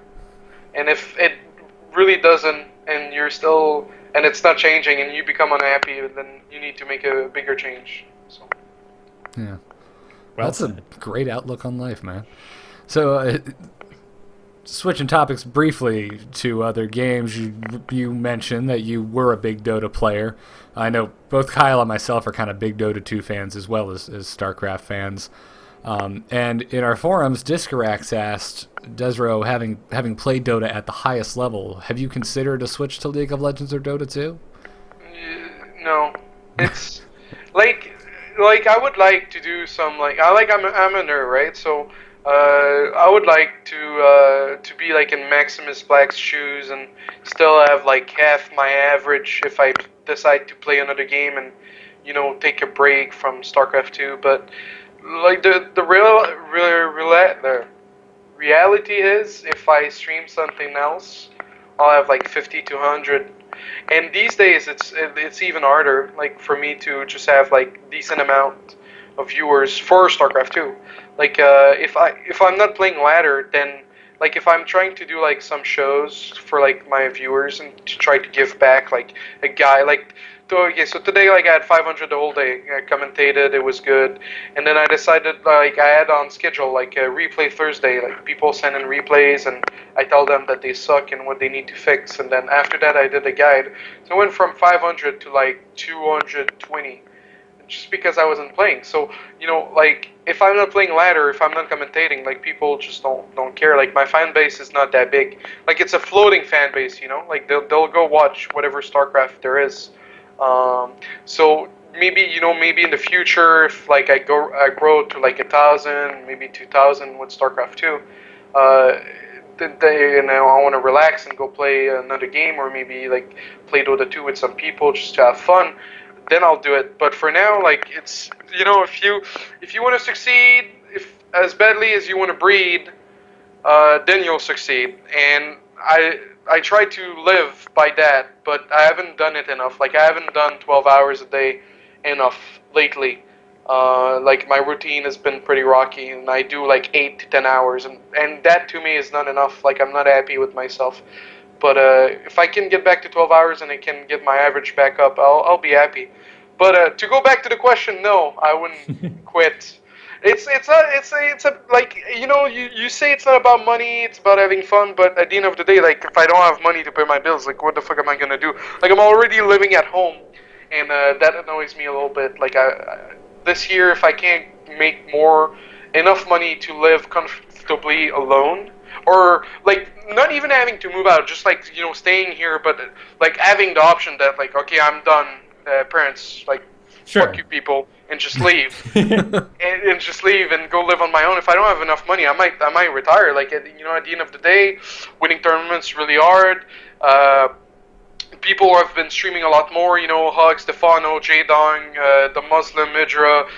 And if it really doesn't, and you're still and it's not changing, and you become unhappy, then you need to make a bigger change. So. Yeah, well, that's a great outlook on life, man. So, switching topics briefly to other games, you mentioned that you were a big Dota player. I know both Kyle and myself are kind of big Dota 2 fans as well as StarCraft fans. And in our forums, Discarax asked, DesRow, having played Dota at the highest level, have you considered a switch to League of Legends or Dota 2? No. It's like I would like to do some I'm a nerd, right? So I would like to be like in Maximus Black's shoes and still have like half my average if I decide to play another game and take a break from StarCraft 2, but like the reality is, if I stream something else, I'll have like 50 to 100. And these days, it's even harder, like for me to just have like decent amount of viewers for StarCraft 2. Like if I'm not playing ladder, then like if I'm trying to do like some shows for like my viewers and to try to give back, like a guy like. Okay, so today like I had 500 the whole day. I commentated, it was good, and then I decided like I had on schedule like a replay Thursday. Like people send in replays, and I tell them that they suck and what they need to fix. And then after that, I did a guide. So I went from 500 to like 220. just because I wasn't playing. So, you know, like, if I'm not playing ladder, if I'm not commentating, like, people just don't care. Like, my fan base is not that big. Like, it's a floating fan base, you know? Like, they'll go watch whatever StarCraft there is. So maybe, you know, maybe in the future, if like I grow to like 1,000, maybe 2,000 with StarCraft 2, you know, I want to relax and go play another game, or maybe like play Dota 2 with some people just to have fun, then I'll do it. But for now, like, it's, you know, if you want to succeed, if as badly as you want to breed, then you'll succeed. And I try to live by that, but I haven't done it enough. Like, I haven't done 12 hours a day enough lately. Like, my routine has been pretty rocky, and I do like 8 to 10 hours, and that to me is not enough. Like, I'm not happy with myself. But if I can get back to 12 hours and I can get my average back up, I'll be happy. But to go back to the question, no, I wouldn't quit. It's a like, you know, you say it's not about money, it's about having fun, but at the end of the day, like, if I don't have money to pay my bills, like, what the fuck am I gonna do? Like, I'm already living at home, and that annoys me a little bit. Like, this year, if I can't make enough money to live comfortably alone, or like not even having to move out, just like, you know, staying here, but like having the option that, like, okay, I'm done, parents, like, Sure. fuck you people, and just leave, and just leave and go live on my own. If I don't have enough money, I might retire. Like, you know, at the end of the day, winning tournaments really hard. People have been streaming a lot more. You know, Hug, Stefano, Jaydong, the Muslim Idra,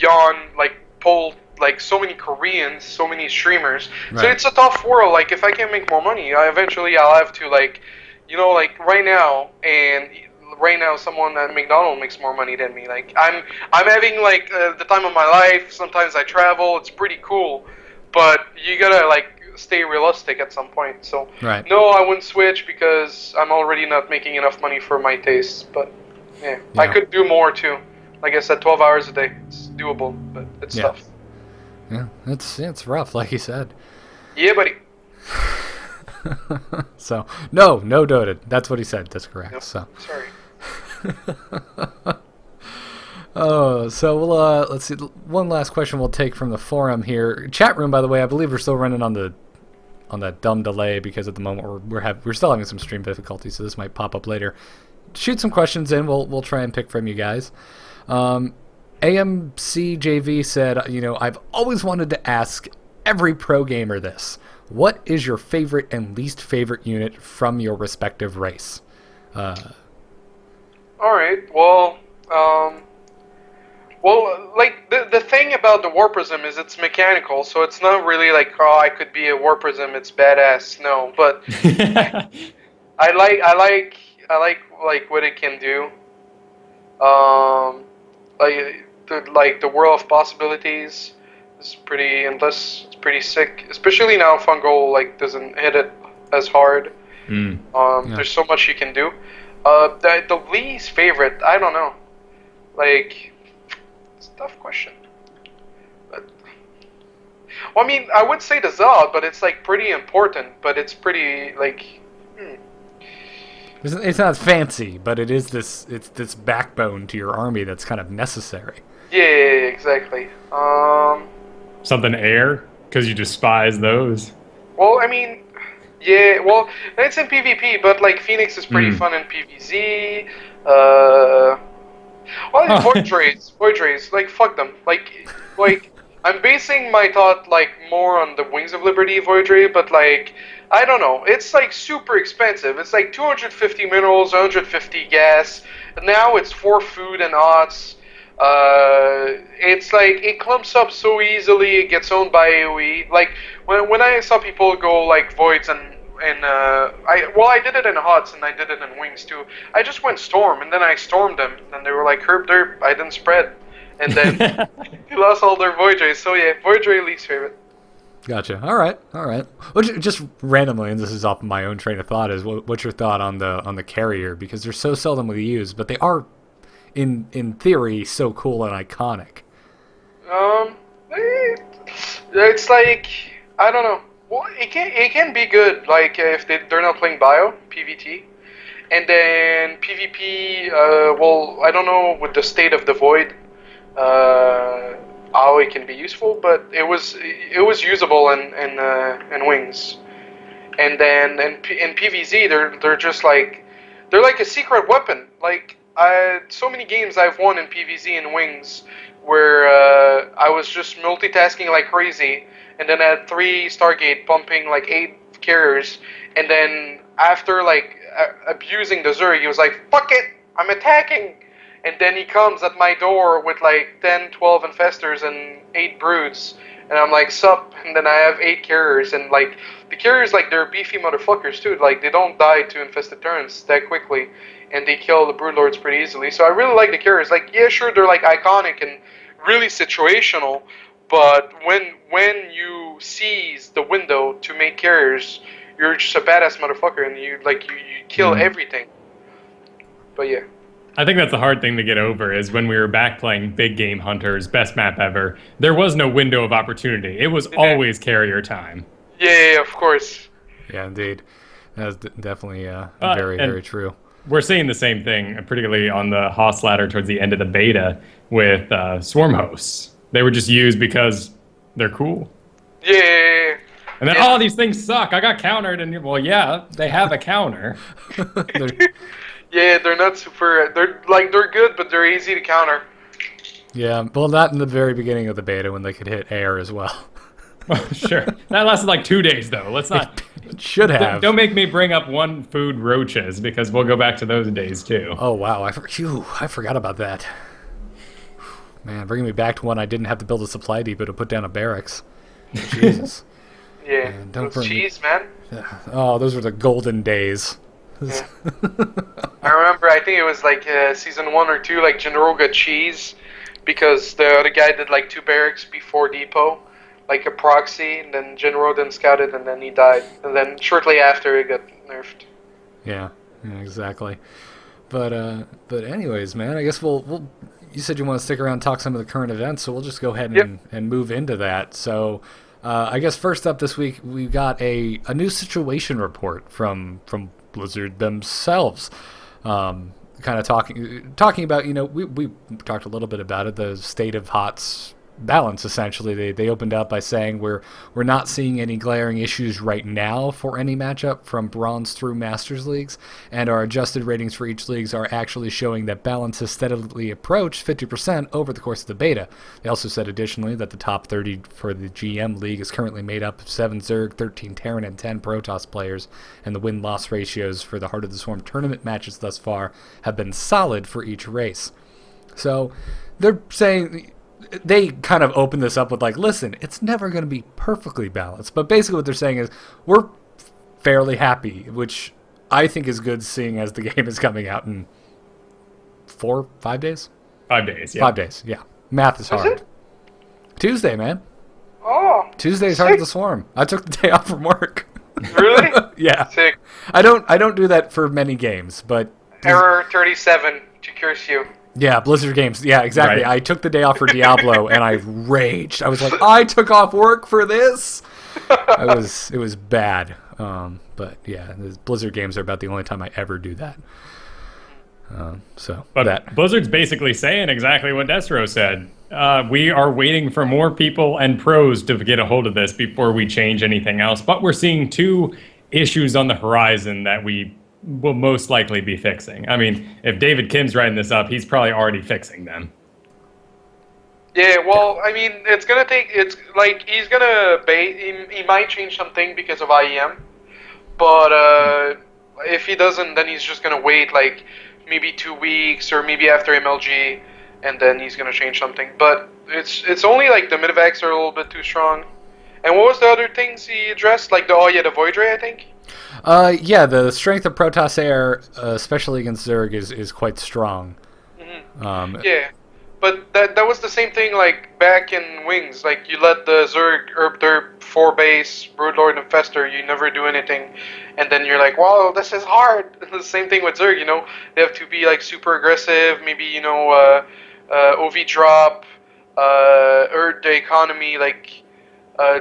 Yon, like Paul, like so many Koreans, so many streamers. Right. So it's a tough world. Like, if I can make more money, eventually I'll have to, like, you know, like right now, someone at McDonald's makes more money than me. Like, I'm having like the time of my life. Sometimes I travel. It's pretty cool, but you gotta like stay realistic at some point. So Right. no, I wouldn't switch because I'm already not making enough money for my tastes. But yeah, I could do more too. Like I said, 12 hours a day. It's doable, but it's tough. Yeah, it's rough, like you said. Yeah, buddy. So no Dota. That's what he said. That's correct. Yep. So. Sorry. Oh, so we'll let's see. One last question we'll take from the forum here. Chat room, by the way, I believe we're still running on that dumb delay because at the moment we're still having some stream difficulties, so this might pop up later. Shoot some questions in. We'll try and pick from you guys. AMCJV said, you know, I've always wanted to ask every pro gamer this. What is your favorite and least favorite unit from your respective race? All right. Well, like the thing about the War Prism is it's mechanical, so it's not really like, oh, I could be a War Prism, it's badass. No, but I like what it can do. Like the world of possibilities is pretty endless. It's pretty sick, especially now Fungal like doesn't hit it as hard. There's so much you can do. The least favorite, I don't know. Like, it's a tough question. But, well, I mean, I would say the Zod, but it's like pretty important. But it's pretty like. It's not fancy, but it's this backbone to your army that's kind of necessary. Yeah, exactly. Something air, because you despise those. Well, I mean, yeah. Well, it's in PvP, but like Phoenix is pretty fun in PvZ. Well, Void Rays, like, fuck them. Like I'm basing my thought like more on the Wings of Liberty Void Ray, but like, I don't know. It's like super expensive. It's like 250 minerals, 150 gas. And now it's 4 food and odds. It's like it clumps up so easily. It gets owned by AoE. Like when I saw people go like voids and I did it in HotS and I did it in Wings too. I just went Storm and then I stormed them and they were like herb derp. I didn't spread, and then they lost all their Void Rays. So yeah, Void Ray least favorite. Gotcha. All right. Well, just randomly, and this is off my own train of thought, is what's your thought on the carrier? Because they're so seldomly used, but they are, in theory, so cool and iconic. It's like, I don't know. Well, it can be good. Like if they're not playing bio PvT, And then PvP, well, I don't know with the state of the void how it can be useful, but it was usable in wings. And then in PvZ, they're just like they're like a secret weapon. Like so many games I've won in PvZ and wings where I was just multitasking like crazy, and then I had 3 Stargate pumping like 8 carriers, and then after like abusing the Zerg, he was like, "Fuck it, I'm attacking." And then he comes at my door with like 10, 12 infestors and 8 broods, and I'm like, "Sup?" And then I have 8 carriers, and like the carriers, like they're beefy motherfuckers too. Like they don't die to infested turns that quickly, and they kill the broodlords pretty easily. So I really like the carriers. Like yeah, sure, they're like iconic and really situational, but when you seize the window to make carriers, you're just a badass motherfucker, and you kill everything. But yeah. I think that's the hard thing to get over is when we were back playing Big Game Hunters, best map ever, there was no window of opportunity. It was always carrier time. Yeah, of course. Yeah, indeed. That's definitely very true. We're seeing the same thing, particularly on the HotS ladder towards the end of the beta with Swarm hosts. They were just used because they're cool. Yeah. And then, these things suck. I got countered, and well, yeah, they have a counter. Yeah, they're not super. They're good, but they're easy to counter. Yeah, well, not in the very beginning of the beta when they could hit air as well. Sure, that lasted like 2 days though. Let's not. It should have. Don't make me bring up one food roaches because we'll go back to those days too. Oh wow, I forgot about that. Man, bringing me back to when I didn't have to build a supply depot to put down a barracks. Jesus. Yeah, those cheese, man. Oh, those were the golden days. Yeah. I remember, I think it was like season 1 or 2, like General got cheese because the other guy did like 2 barracks before depot, like a proxy, and then General didn't scout it, and then he died. And then shortly after, it got nerfed. Yeah, exactly. But anyways, man, I guess we'll. You said you want to stick around and talk some of the current events, so we'll just go ahead and move into that. So, I guess first up this week, we've got a new situation report from Blizzard themselves, kind of talking about, we talked a little bit about it, the state of HotS balance. Essentially, they opened up by saying we're not seeing any glaring issues right now for any matchup from bronze through masters leagues, and our adjusted ratings for each leagues are actually showing that balance has steadily approached 50% over the course of the beta. They also said additionally that the top 30 for the GM league is currently made up of 7 Zerg, 13 Terran, and 10 Protoss players, and the win-loss ratios for the Heart of the Swarm tournament matches thus far have been solid for each race. So they're saying, they kind of open this up with like, listen, it's never going to be perfectly balanced. But basically what they're saying is we're fairly happy, which I think is good seeing as the game is coming out in 5 days? 5 days, yeah. 5 days, yeah. Math is hard. Tuesday, man. Oh. Tuesday's Heart of the Swarm. I took the day off from work. Really? Yeah. Sick. I don't do that for many games, but Error 37 to curse you. yeah, Blizzard games. Yeah, exactly. Right. I took the day off for Diablo, and I raged. I was like, I took off work for this. It was bad. But yeah, the Blizzard games are about the only time I ever do that. But Blizzard's basically saying exactly what DesRow said. We are waiting for more people and pros to get a hold of this before we change anything else. But we're seeing 2 issues on the horizon that we will most likely be fixing. I mean, if David Kim's writing this up, he's probably already fixing them. Yeah, well, I mean, it's like he's gonna he might change something because of IEM, but if he doesn't, then he's just gonna wait like maybe 2 weeks or maybe after MLG, and then he's gonna change something. But it's only like the mid-vacs are a little bit too strong. And what was the other things he addressed? Like the Void Ray, I think. Yeah, the strength of Protoss Air, especially against Zerg, is quite strong. Mm-hmm. Yeah, but that was the same thing like back in Wings. Like you let the Zerg herb their 4 base, Broodlord and Fester, you never do anything, and then you're like, wow, this is hard. The same thing with Zerg, they have to be like super aggressive, maybe OV drop, Earth the economy, like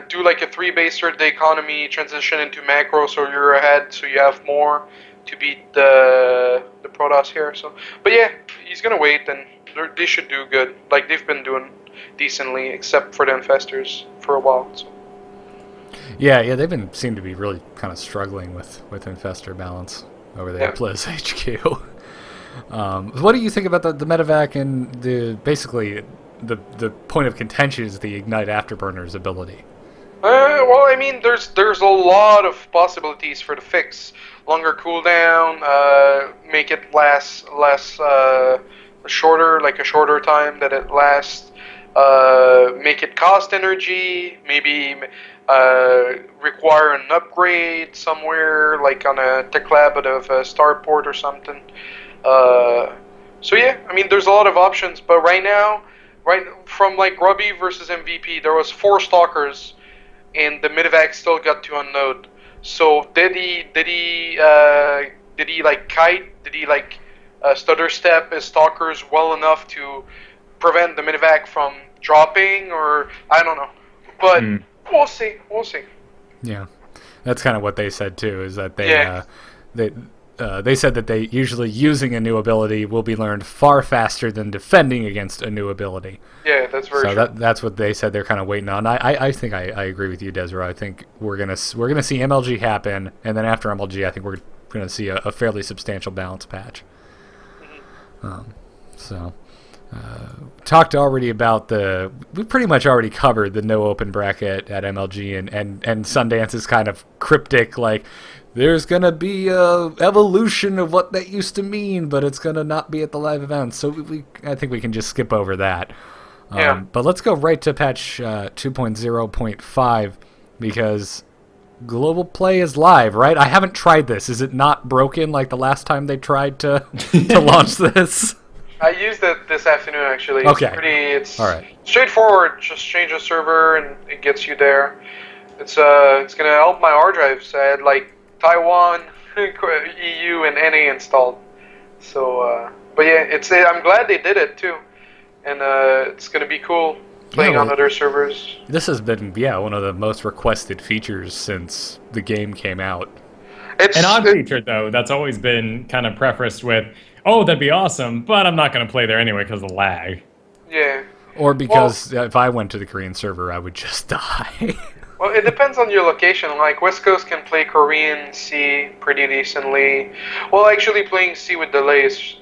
do like a 3 base Earth the economy, transition into macro so you're ahead, so you have more. to beat the Protoss here. So, but yeah, he's gonna wait, and they should do good. Like they've been doing decently, except for the Infestors for a while. So. Yeah, they've seem to be really kind of struggling with Infestor balance over there at Blizz HQ. What do you think about the medevac and basically the point of contention is the Ignite Afterburner's ability? Well, I mean, there's a lot of possibilities for the fix. Longer cooldown, make it less shorter, like a shorter time that it lasts. Make it cost energy, maybe require an upgrade somewhere, like on a tech lab out of a starport or something. So yeah, I mean, there's a lot of options, but right now, from like Grubby versus MVP, there was 4 stalkers, and the medevac still got to unnode. So did he like kite? Did he like stutter step his stalkers well enough to prevent the medevac from dropping, or I don't know, but we'll see. Yeah, that's kind of what they said too. Is that they said that they usually using a new ability will be learned far faster than defending against a new ability. Yeah, that's very true. That's what they said. They're kind of waiting on. I think I agree with you, DesRow. I think we're gonna see MLG happen, and then after MLG, I think we're gonna see a fairly substantial balance patch. Talked already about we pretty much already covered the no open bracket at MLG, and Sundance is kind of cryptic, like there's gonna be a evolution of what that used to mean, but it's gonna not be at the live event. So I think we can just skip over that. But let's go right to patch 2.0.5 because global play is live, right? I haven't tried this. Is it not broken like the last time they tried to launch this? I used it this afternoon, actually. Okay. It's all right. Straightforward. Just change the server and it gets you there. It's gonna help my hard drives. I had like Taiwan, EU, and NA installed. So, but yeah, I'm glad they did it too, and it's gonna be cool playing on other servers. This has been one of the most requested features since the game came out. It's an odd feature though. That's always been kind of prefaced with, "Oh, that'd be awesome," but I'm not going to play there anyway because of the lag. Yeah. Or because if I went to the Korean server, I would just die. Well, it depends on your location. Like, West Coast can play Korean C pretty decently. Well, actually, playing C with delay is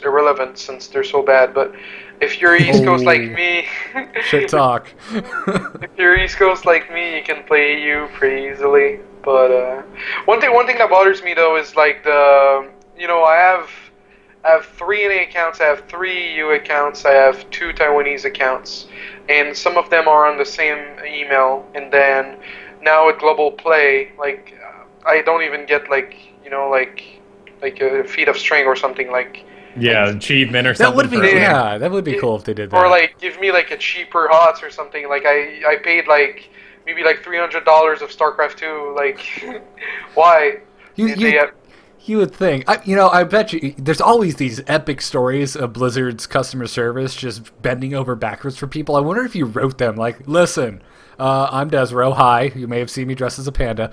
irrelevant since they're so bad. But if you're East Coast like me... Shit talk. If you're East Coast like me, you can play EU pretty easily. But one thing that bothers me, though, is like I have 3 NA accounts, I have 3 EU accounts, I have 2 Taiwanese accounts, and some of them are on the same email. And then now with Global Play, like I don't even get like a feed of string or something like. Yeah, achievement or something. That would be cool if they did that. Or like give me like a cheaper HotS or something. Like I paid like maybe like $300 of StarCraft 2. Like why? You would think. I bet you there's always these epic stories of Blizzard's customer service just bending over backwards for people. I wonder if you wrote them like, listen, I'm DesRow. Hi, you may have seen me dressed as a panda.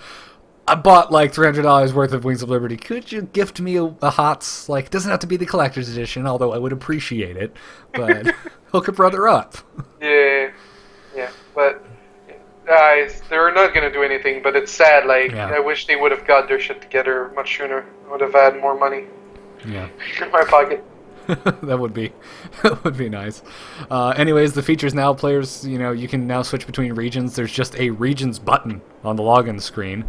I bought like $300 worth of Wings of Liberty. Could you gift me a HotS? Like, it doesn't have to be the collector's edition, although I would appreciate it. But hook a brother up. Yeah, but they're not gonna do anything. But it's sad. Like, I wish they would have got their shit together much sooner. Would have had more money. Yeah. In my pocket. That would be nice. Anyways, the features now, players, you can now switch between regions. There's just a regions button on the login screen.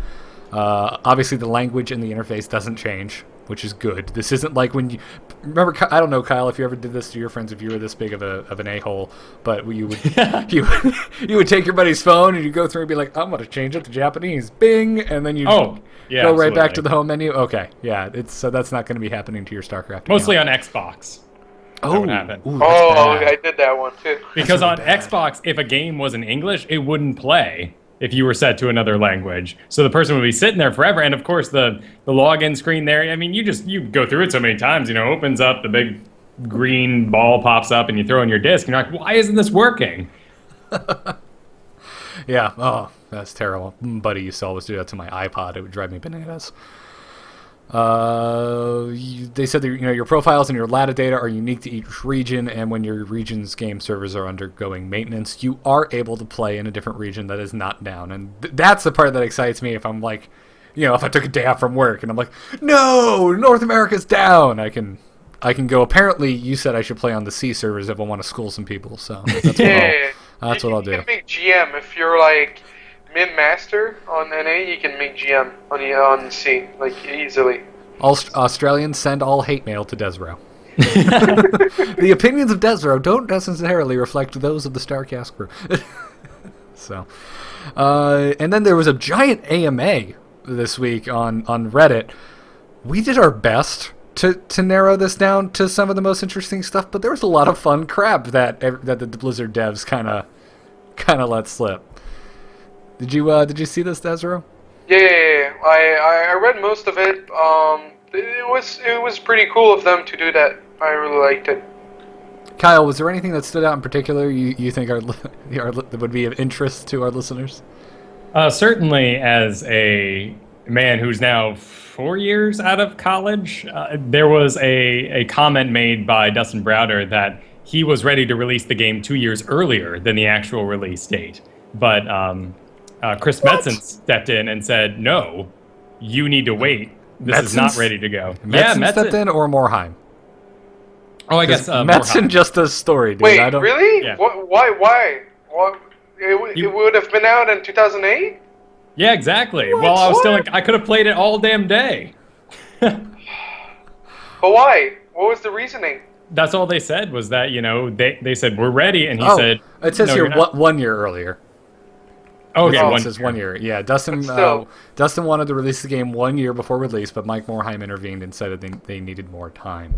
Obviously, the language in the interface doesn't change, which is good. This isn't like when you remember. I don't know, Kyle, if you ever did this to your friends, if you were this big of an a-hole, but you would you would take your buddy's phone and you go through and be like, I'm gonna change it to Japanese, Bing, and then you go right back to the home menu. Okay, yeah, so that's not going to be happening to your StarCraft. Mostly on Xbox. Oh, I did that one too. Because on Xbox, if a game was in English, it wouldn't play if you were set to another language. So the person would be sitting there forever. And of course, the login screen there, I mean, you go through it so many times, opens up, the big green ball pops up, and you throw in your disc. And you're like, why isn't this working? Yeah, oh, that's terrible. Buddy used to always do that to my iPod. It would drive me bananas. They said that your profiles and your LATA data are unique to each region, and when your region's game servers are undergoing maintenance, you are able to play in a different region that is not down. And that's the part that excites me. If I'm like, if I took a day off from work and I'm like, no, North America's down, I can go. Apparently, you said I should play on the C servers if I want to school some people. So that's what I'll do. You can make GM if you're like Min Master on NA. You can make GM on C like easily. Australians send all hate mail to DesRow. The opinions of DesRow don't necessarily reflect those of the StarCast crew. So, and then there was a giant AMA this week on Reddit. We did our best to narrow this down to some of the most interesting stuff, but there was a lot of fun crap that the Blizzard devs kind of let slip. Did you see this, DesRow? Yeah. I read most of it. It was pretty cool of them to do that. I really liked it. Kyle, was there anything that stood out in particular you think would be of interest to our listeners? Certainly, as a man who's now 4 years out of college, there was a comment made by Dustin Browder that he was ready to release the game 2 years earlier than the actual release date. But Chris Metzen stepped in and said, no, you need to wait. This is not ready to go. Metzen stepped in, or Morheim? Oh, I guess Metzen just does story, dude. Wait, I don't... really? Yeah. Why? It would have been out in 2008? Yeah, exactly. Well, I was still like, I could have played it all damn day. But why? What was the reasoning? That's all they said was that, they said, we're ready, and he said... It says no, here you're not. 1 year earlier. Oh, okay, it says 1 year. Yeah, Dustin wanted to release the game 1 year before release, but Mike Morheim intervened and said that they needed more time.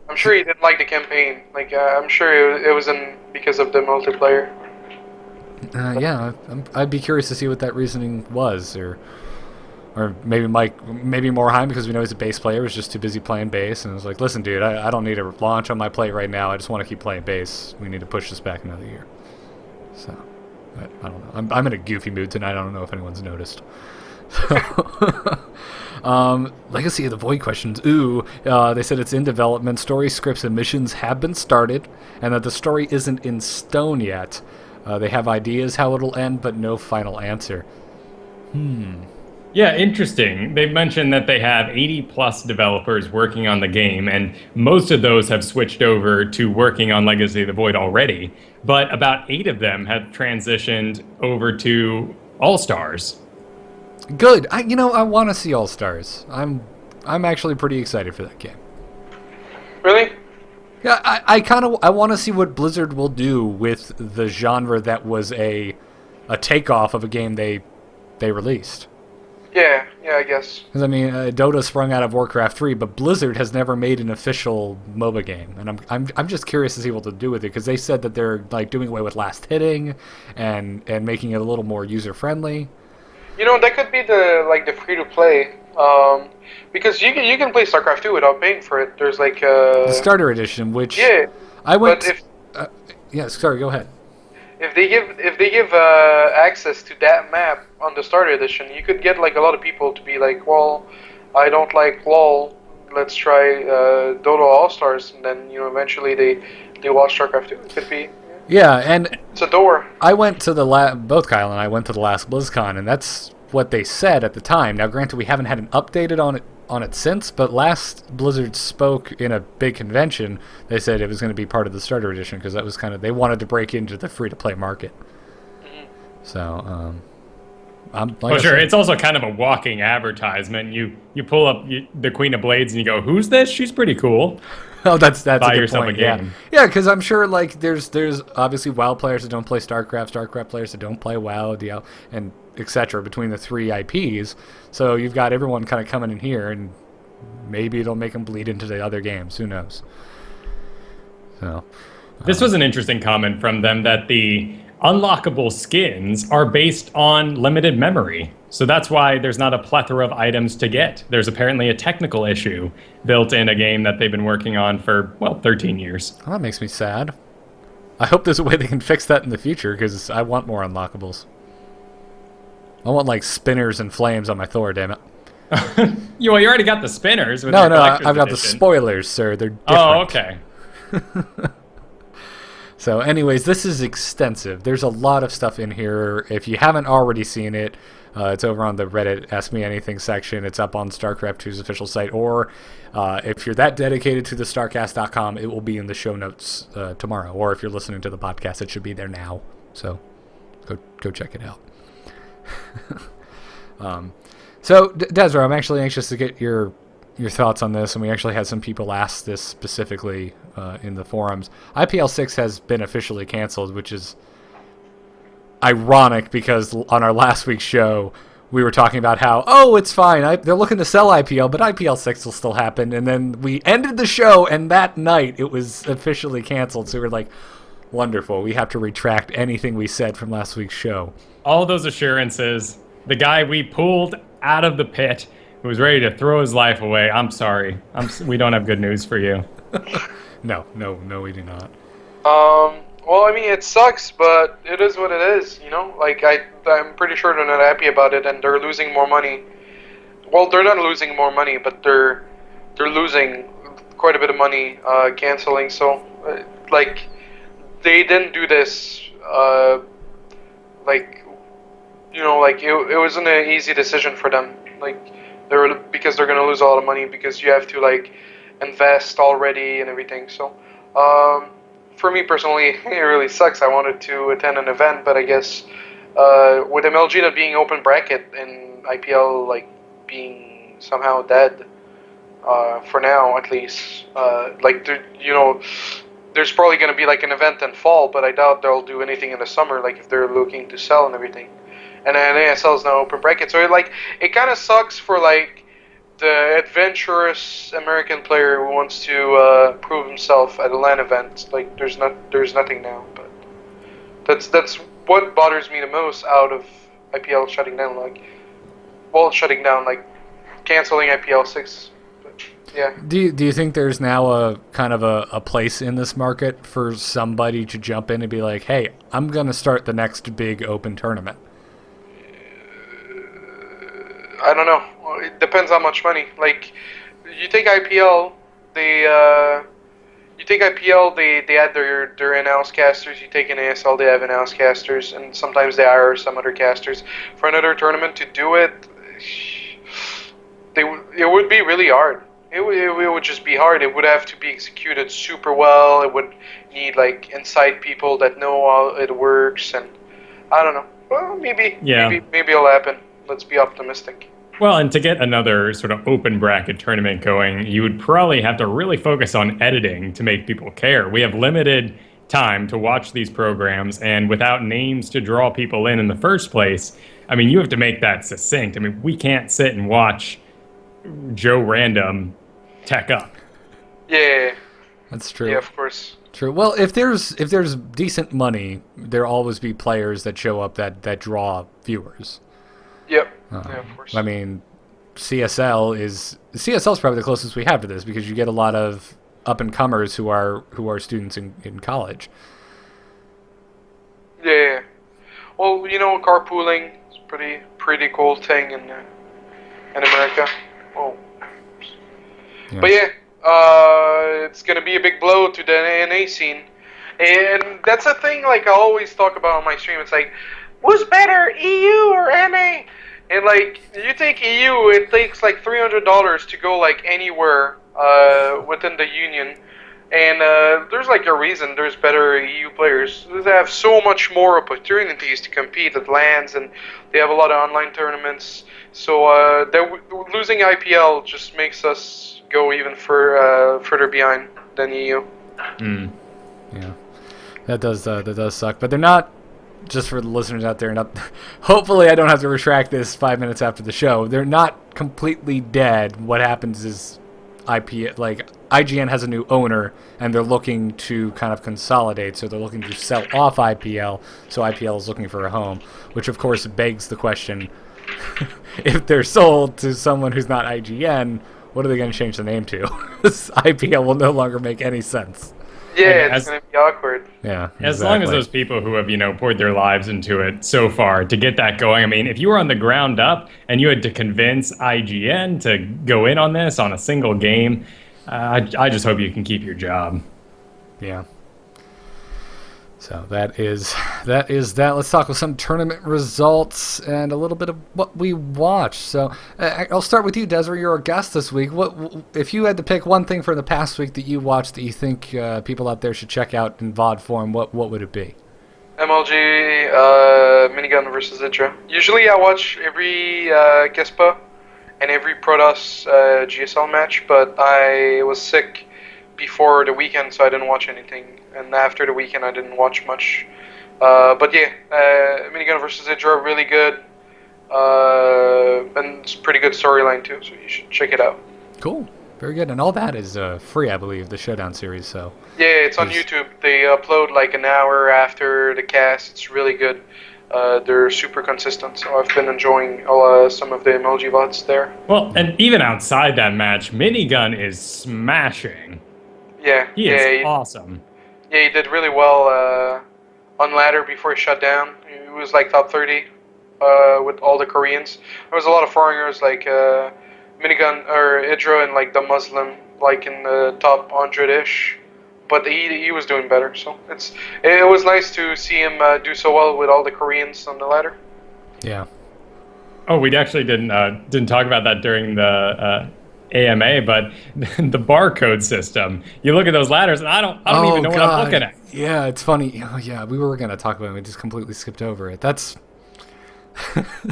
I'm sure he didn't like the campaign. Like, I'm sure it wasn't because of the multiplayer. Yeah, I'd be curious to see what that reasoning was, or maybe Morheim, because we know he's a bass player, was just too busy playing bass, and was like, listen, dude, I don't need a launch on my plate right now. I just want to keep playing bass. We need to push this back another year. So, I don't know. I'm in a goofy mood tonight. I don't know if anyone's noticed. Legacy of the Void questions. They said it's in development. Story scripts and missions have been started, and that the story isn't in stone yet. They have ideas how it'll end, but no final answer. Yeah, interesting. They've mentioned that they have 80-plus developers working on the game, and most of those have switched over to working on Legacy of the Void already. But about 8 of them have transitioned over to All-Stars. Good. I want to see All-Stars. I'm actually pretty excited for that game. Really? Yeah, I want to see what Blizzard will do with the genre that was a takeoff of a game they released. Yeah, I guess. Because Dota sprung out of Warcraft 3, but Blizzard has never made an official MOBA game, and I'm just curious to see what they'll do with it, because they said that they're like doing away with last hitting and making it a little more user friendly. That could be the free to play, because you can play StarCraft 2 without paying for it. There's like the starter edition, which I went. Sorry, go ahead. If they give access to that map on the starter edition, you could get like a lot of people to be like, well, I don't like LoL. Let's try Dota All Stars, and then eventually they watch StarCraft 2. It could be. Yeah, and it's a door. I went to both Kyle and I went to the last BlizzCon, and that's what they said at the time. Now, granted, we haven't had an updated on it since, but last Blizzard spoke in a big convention, they said it was going to be part of the starter edition, because that was they wanted to break into the free-to-play market. Mm-hmm. So, it's also kind of a walking advertisement. You pull up the Queen of Blades and you go, who's this? She's pretty cool. Oh, that's Buy a good yourself point. a game. Yeah, because I'm sure there's obviously WoW players that don't play StarCraft players that don't play WoW, DL, and etc. between the 3 IPs. So you've got everyone kind of coming in here, and maybe it'll make them bleed into the other games. Who knows? So this was an interesting comment from them, that the unlockable skins are based on limited memory. So that's why there's not a plethora of items to get. There's apparently a technical issue built in a game that they've been working on for, 13 years. Well, that makes me sad. I hope there's a way they can fix that in the future, because I want more unlockables. I want, spinners and flames on my Thor, damn it. You already got the spinners. With No, your no, collector's I've got the edition. spoilers, sir. They're different. Oh, okay. So, anyways, this is extensive. There's a lot of stuff in here. If you haven't already seen it, it's over on the Reddit Ask Me Anything section. It's up on StarCraft 2's official site. Or if you're that dedicated to the StarCast.com, it will be in the show notes tomorrow. Or if you're listening to the podcast, it should be there now. So, go check it out. So, DesRow, I'm actually anxious to get your thoughts on this, and we actually had some people ask this specifically in the forums. IPL6 has been officially canceled, which is ironic because on our last week's show, we were talking about how, it's fine, they're looking to sell IPL, but IPL6 will still happen, and then we ended the show, and that night it was officially canceled, so we were like, wonderful, we have to retract anything we said from last week's show. All those assurances, the guy we pulled out of the pit who was ready to throw his life away. I'm sorry. We don't have good news for you. No, we do not. Well, I mean, it sucks, but it is what it is, you know? Like, I'm pretty sure they're not happy about it, and they're losing more money. Well, they're not losing more money, but they're losing quite a bit of money canceling, so, like, they didn't do this, like, you know, like, it wasn't an easy decision for them. Like, because they're going to lose a lot of money because you have to, like, invest already and everything. So, for me personally, it really sucks. I wanted to attend an event, but I guess with MLG not being open bracket and IPL, like, being somehow dead, for now at least, like, you know, there's probably going to be, like, an event in fall, but I doubt they'll do anything in the summer, like, if they're looking to sell and everything. And then ASL is now open bracket, so it kind of sucks for, like, the adventurous American player who wants to prove himself at a LAN event. Like, there's nothing now, but that's what bothers me the most out of IPL shutting down. Like, canceling IPL6. But, yeah. Do you think there's now a kind of a place in this market for somebody to jump in and be like, hey, I'm gonna start the next big open tournament? I don't know. It depends how much money. Like, you take IPL, they had their in-house casters. You take an ASL, they have in-house casters, and sometimes they hire some other casters for another tournament to do it. It would be really hard. It would just be hard. It would have to be executed super well. It would need, like, inside people that know how it works, and I don't know. Well, maybe it'll happen. Let's be optimistic. Well, and to get another sort of open bracket tournament going, you would probably have to really focus on editing to make people care. We have limited time to watch these programs, and without names to draw people in the first place, I mean, you have to make that succinct. I mean, we can't sit and watch Joe Random tech up. Yeah. That's true. Yeah, of course. True. Well, if there's decent money, there'll always be players that show up that draw viewers. Yep. Yeah, of course. I mean, CSL is probably the closest we have to this because you get a lot of up and comers who are students in college. Yeah. Well, you know, carpooling is a pretty cool thing in America. Oh. Yeah. But yeah, it's gonna be a big blow to the NA scene, and that's a thing. Like, I always talk about on my stream. It's like, who's better, EU or NA? And, like, you take EU, it takes like $300 to go, like, anywhere within the union. And there's, like, a reason there's better EU players. They have so much more opportunities to compete at LANs, and they have a lot of online tournaments. So losing IPL just makes us go even further behind than EU. Yeah, that does suck. But they're not. Just for the listeners out there, hopefully I don't have to retract this 5 minutes after the show. They're not completely dead. What happens is IGN has a new owner, and they're looking to kind of consolidate. So they're looking to sell off IPL. So IPL is looking for a home, which of course begs the question: if they're sold to someone who's not IGN, what are they going to change the name to? This IPL will no longer make any sense. Yeah, And it's gonna be awkward. Yeah, as long as exactly. those people who have, poured their lives into it so far to get that going. I mean, if you were on the ground up and you had to convince IGN to go in on this on a single game, I just hope you can keep your job. Yeah. So that is that. Let's talk with some tournament results and a little bit of what we watched. So I'll start with you, Desiree. You're our guest this week. What if you had to pick one thing from the past week that you watched that you think people out there should check out in VOD form? What would it be? MLG Minigun versus Idra. Usually I watch every Gespa and every Protoss GSL match, but I was sick before the weekend, so I didn't watch anything. And after the weekend, I didn't watch much. But yeah, Minigun versus Idra, really good. And it's a pretty good storyline too, so you should check it out. Cool. Very good. And all that is free, I believe, the Showdown series. So Yeah, it's on YouTube. They upload like an hour after the cast. It's really good. They're super consistent, so I've been enjoying some of the MLG VODs there. Well, and even outside that match, Minigun is smashing. Yeah, He is awesome. Yeah, he did really well on ladder before he shut down. He was like top 30 with all the Koreans. There was a lot of foreigners like Minigun or Idra and like the Muslim like in the top 100-ish. But he was doing better, so it was nice to see him do so well with all the Koreans on the ladder. yeah. Oh, we actually didn't talk about that during the AMA, but the barcode system. You look at those ladders, and I don't even know what I'm looking at. Yeah, it's funny. Oh, yeah, we were going to talk about it. We just completely skipped over it. That's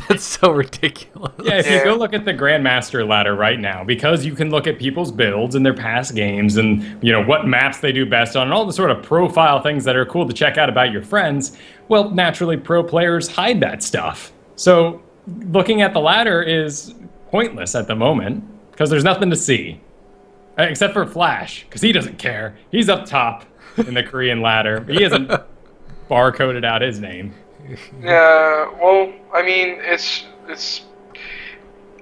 that's so ridiculous. Yeah, if you go look at the Grandmaster ladder right now, because you can look at people's builds and their past games and, what maps they do best on and all the sort of profile things that are cool to check out about your friends, well, naturally, pro players hide that stuff. So looking at the ladder is pointless at the moment because there's nothing to see. Except for Flash, because he doesn't care. He's up top in the Korean ladder. He hasn't barcoded out his name. Yeah, well, I mean, it's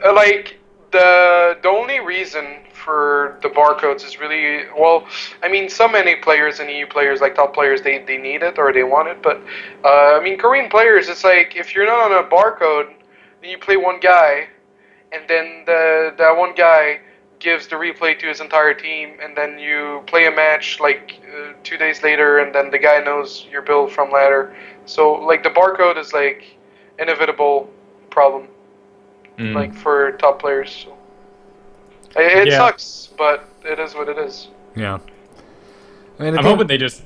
like the only reason for the barcodes is really, well, I mean, some NA players and EU players, like top players, they need it or they want it, but I mean, Korean players, it's like if you're not on a barcode, then you play one guy, and then that one guy gives the replay to his entire team, and then you play a match like 2 days later, and then the guy knows your build from ladder. So like the barcode is like inevitable problem, like for top players. So it sucks, but it is what it is. Yeah. I mean, I'm hoping they just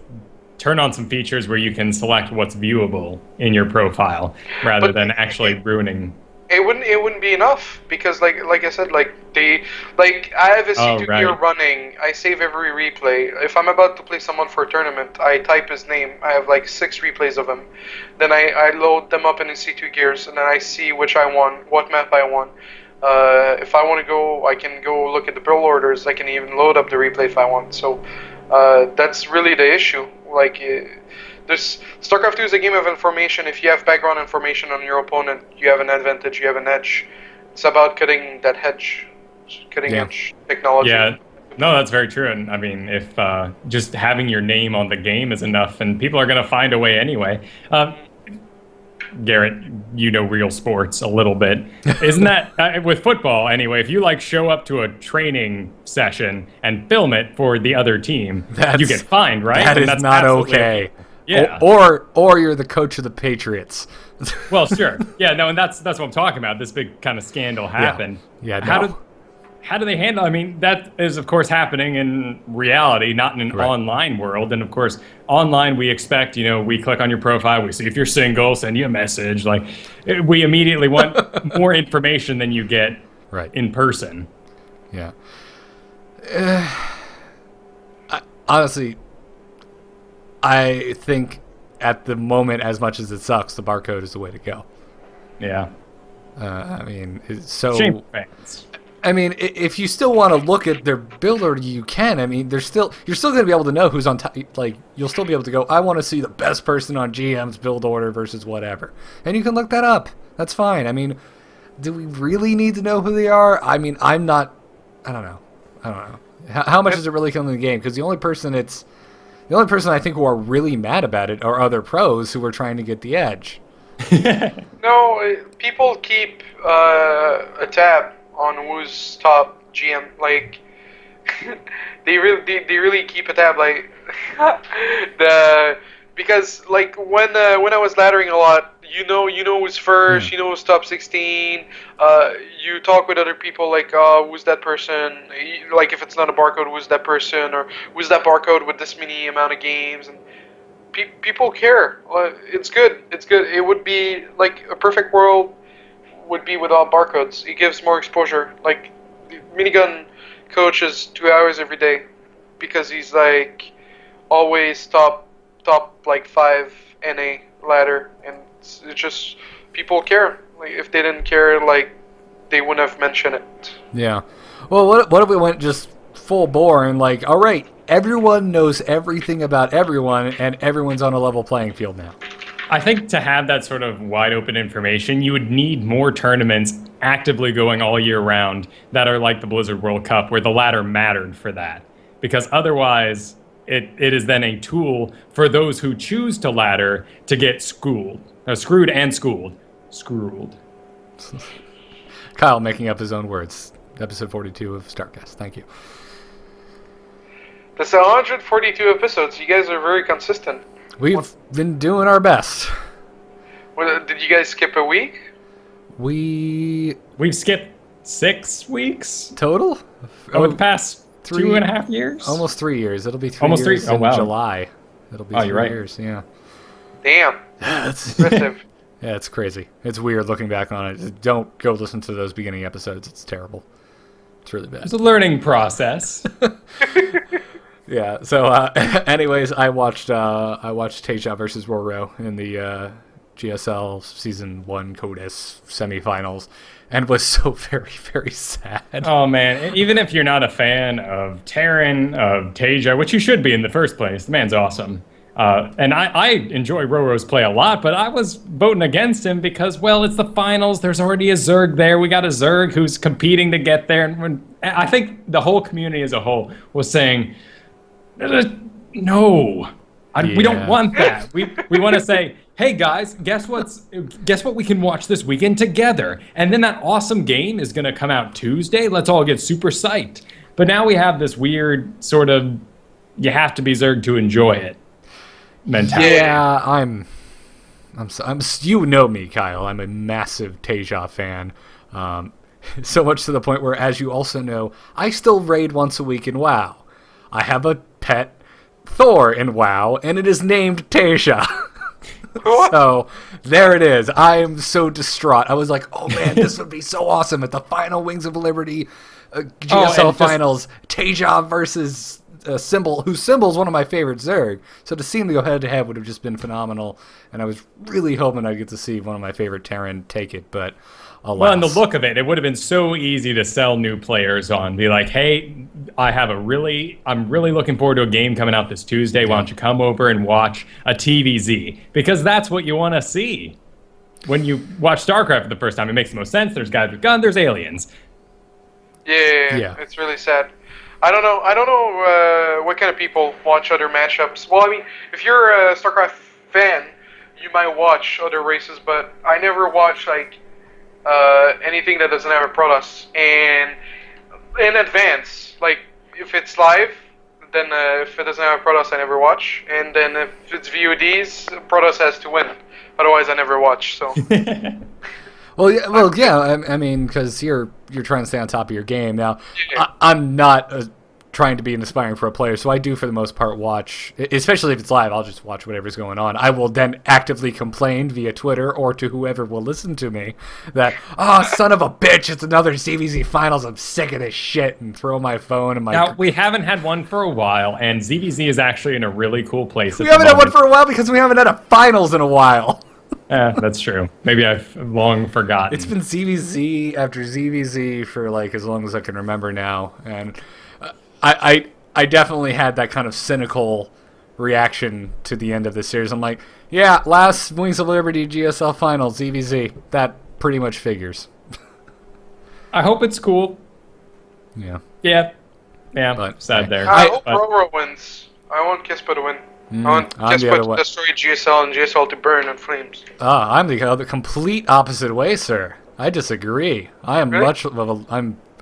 turn on some features where you can select what's viewable in your profile rather than actually ruining. It wouldn't be enough because like I said, I have a C2 gear running. I save every replay. If I'm about to play someone for a tournament, I type his name. I have like 6 replays of him. Then I load them up in the C2 gears, and then I see which I want, what map I want. If I want to go, I can go look at the build orders. I can even load up the replay if I want. So that's really the issue. Like. StarCraft 2 is a game of information. If you have background information on your opponent, you have an advantage, you have an edge. It's about cutting that hedge, edge technology. Yeah, no, that's very true. And I mean, if just having your name on the game is enough, and people are going to find a way anyway. Garrett, you know real sports a little bit. Isn't that, with football anyway, if you show up to a training session and film it for the other team, you get fined, right? That is not okay. Yeah. Or you're the coach of the Patriots. Well, sure. Yeah, no, and that's what I'm talking about. This big kind of scandal happened. Yeah. How do they handle? I mean, that is of course happening in reality, not in an online world. And of course, online we expect, we click on your profile, we see if you're single, send you a message. We immediately want more information than you get in person. Yeah. Honestly, I think at the moment, as much as it sucks, the barcode is the way to go. Yeah. I mean, it's so. Shame fans. I mean, if you still want to look at their build order, you can. I mean, you're still going to be able to know who's on top. You'll still be able to go, I want to see the best person on GM's build order versus whatever. And you can look that up. That's fine. I mean, do we really need to know who they are? I mean, I don't know. How much is it really killing the game? Because the only person it's The only person I think who are really mad about it are other pros who are trying to get the edge. No, people keep a tab on who's top GM. Like they really keep a tab. Like because like when I was laddering a lot, you know who's first, you know who's top 16. You talk with other people like, who's that person? Like if it's not a barcode, who's that person, or who's that barcode with this many amount of games, and people care. It's good. It's good. It would be like a perfect world would be without barcodes. It gives more exposure. Like minigun coaches 2 hours every day because he's like always top like 5 NA ladder, and it's just people care. Like if they didn't care, like they wouldn't have mentioned it. Yeah. Well, what if we went just full bore and like, all right, everyone knows everything about everyone, and everyone's on a level playing field now. I think to have that sort of wide open information, you would need more tournaments actively going all year round that are like the Blizzard World Cup, where the ladder mattered for that. Because otherwise, it is then a tool for those who choose to ladder to get screwed and schooled. Screwed. Kyle making up his own words. Episode 42 of StarCast. Thank you. That's 142 episodes. You guys are very consistent. We've been doing our best. Did you guys skip a week? We've skipped 6 weeks Total? over the past 2.5 years. Almost 3 years. It'll be 3 Almost years 3? Oh, in wow. July. It'll be 3 you're right. years, yeah. Damn. That's Impressive. yeah, it's crazy. It's weird looking back on it. Don't go listen to those beginning episodes. It's terrible. It's really bad. It's a learning process. Yeah. So, anyways, I watched Teja versus Roro in the GSL Season 1 HotS Semifinals, and was so very, very sad. Oh, man. Even if you're not a fan of Terran, of Teja, which you should be in the first place, the man's awesome. And I enjoy Roro's play a lot, but I was voting against him because, well, it's the finals. There's already a Zerg there. We got a Zerg who's competing to get there. And I think the whole community as a whole was saying, no, we don't want that. We want to say, hey guys, guess what we can watch this weekend together. And then that awesome game is going to come out Tuesday. Let's all get super psyched. But now we have this weird sort of you have to be Zerg to enjoy it mentality. Yeah, I'm you know me, Kyle. I'm a massive Teja fan. So much to the point where, as you also know, I still raid once a week in WoW. I have a pet Thor in WoW, and it is named Teja. So there it is. I am so distraught. I was like, oh man, this would be so awesome at the final Wings of Liberty GSL finals. Teja versus Symbol, whose Symbol is one of my favorite Zerg. So to see him go head to head would have just been phenomenal. And I was really hoping I'd get to see one of my favorite Terran take it, but alas. Well, and the look of it would have been so easy to sell new players on. Be like, hey, I'm really looking forward to a game coming out this Tuesday. Why don't you come over and watch a TVZ? Because that's what you want to see. When you watch StarCraft for the first time, it makes the most sense. There's guys with guns, there's aliens. Yeah, it's really sad. I don't know what kind of people watch other matchups. Well, I mean, if you're a StarCraft fan, you might watch other races, but I never watch like anything that doesn't have a Protoss. And in advance, like if it's live, then if it doesn't have a Protoss, I never watch. And then if it's VODs, Protoss has to win. Otherwise, I never watch. So. Well, yeah. I mean, because you're trying to stay on top of your game. Now, I'm not trying to be an aspiring pro player, so I do for the most part watch, especially if it's live. I'll just watch whatever's going on. I will then actively complain via Twitter or to whoever will listen to me that, son of a bitch, it's another CVZ finals. I'm sick of this shit, and throw my phone and my. Now we haven't had one for a while, and ZVZ is actually in a really cool place. We haven't had one for a while because we haven't had a finals in a while. That's true. Maybe I've long forgotten. It's been ZVZ after ZVZ for like as long as I can remember now, and I definitely had that kind of cynical reaction to the end of the series. I'm like, yeah, last Wings of Liberty GSL Finals, ZVZ. That pretty much figures. I hope it's cool. Yeah. Yeah. But, sad there. I hope Roro wins. I want Kispa to win. I want I'm the Kispa other to way. destroy GSL and GSL to burn in flames. I'm the other complete opposite way, sir. I disagree. I am Really?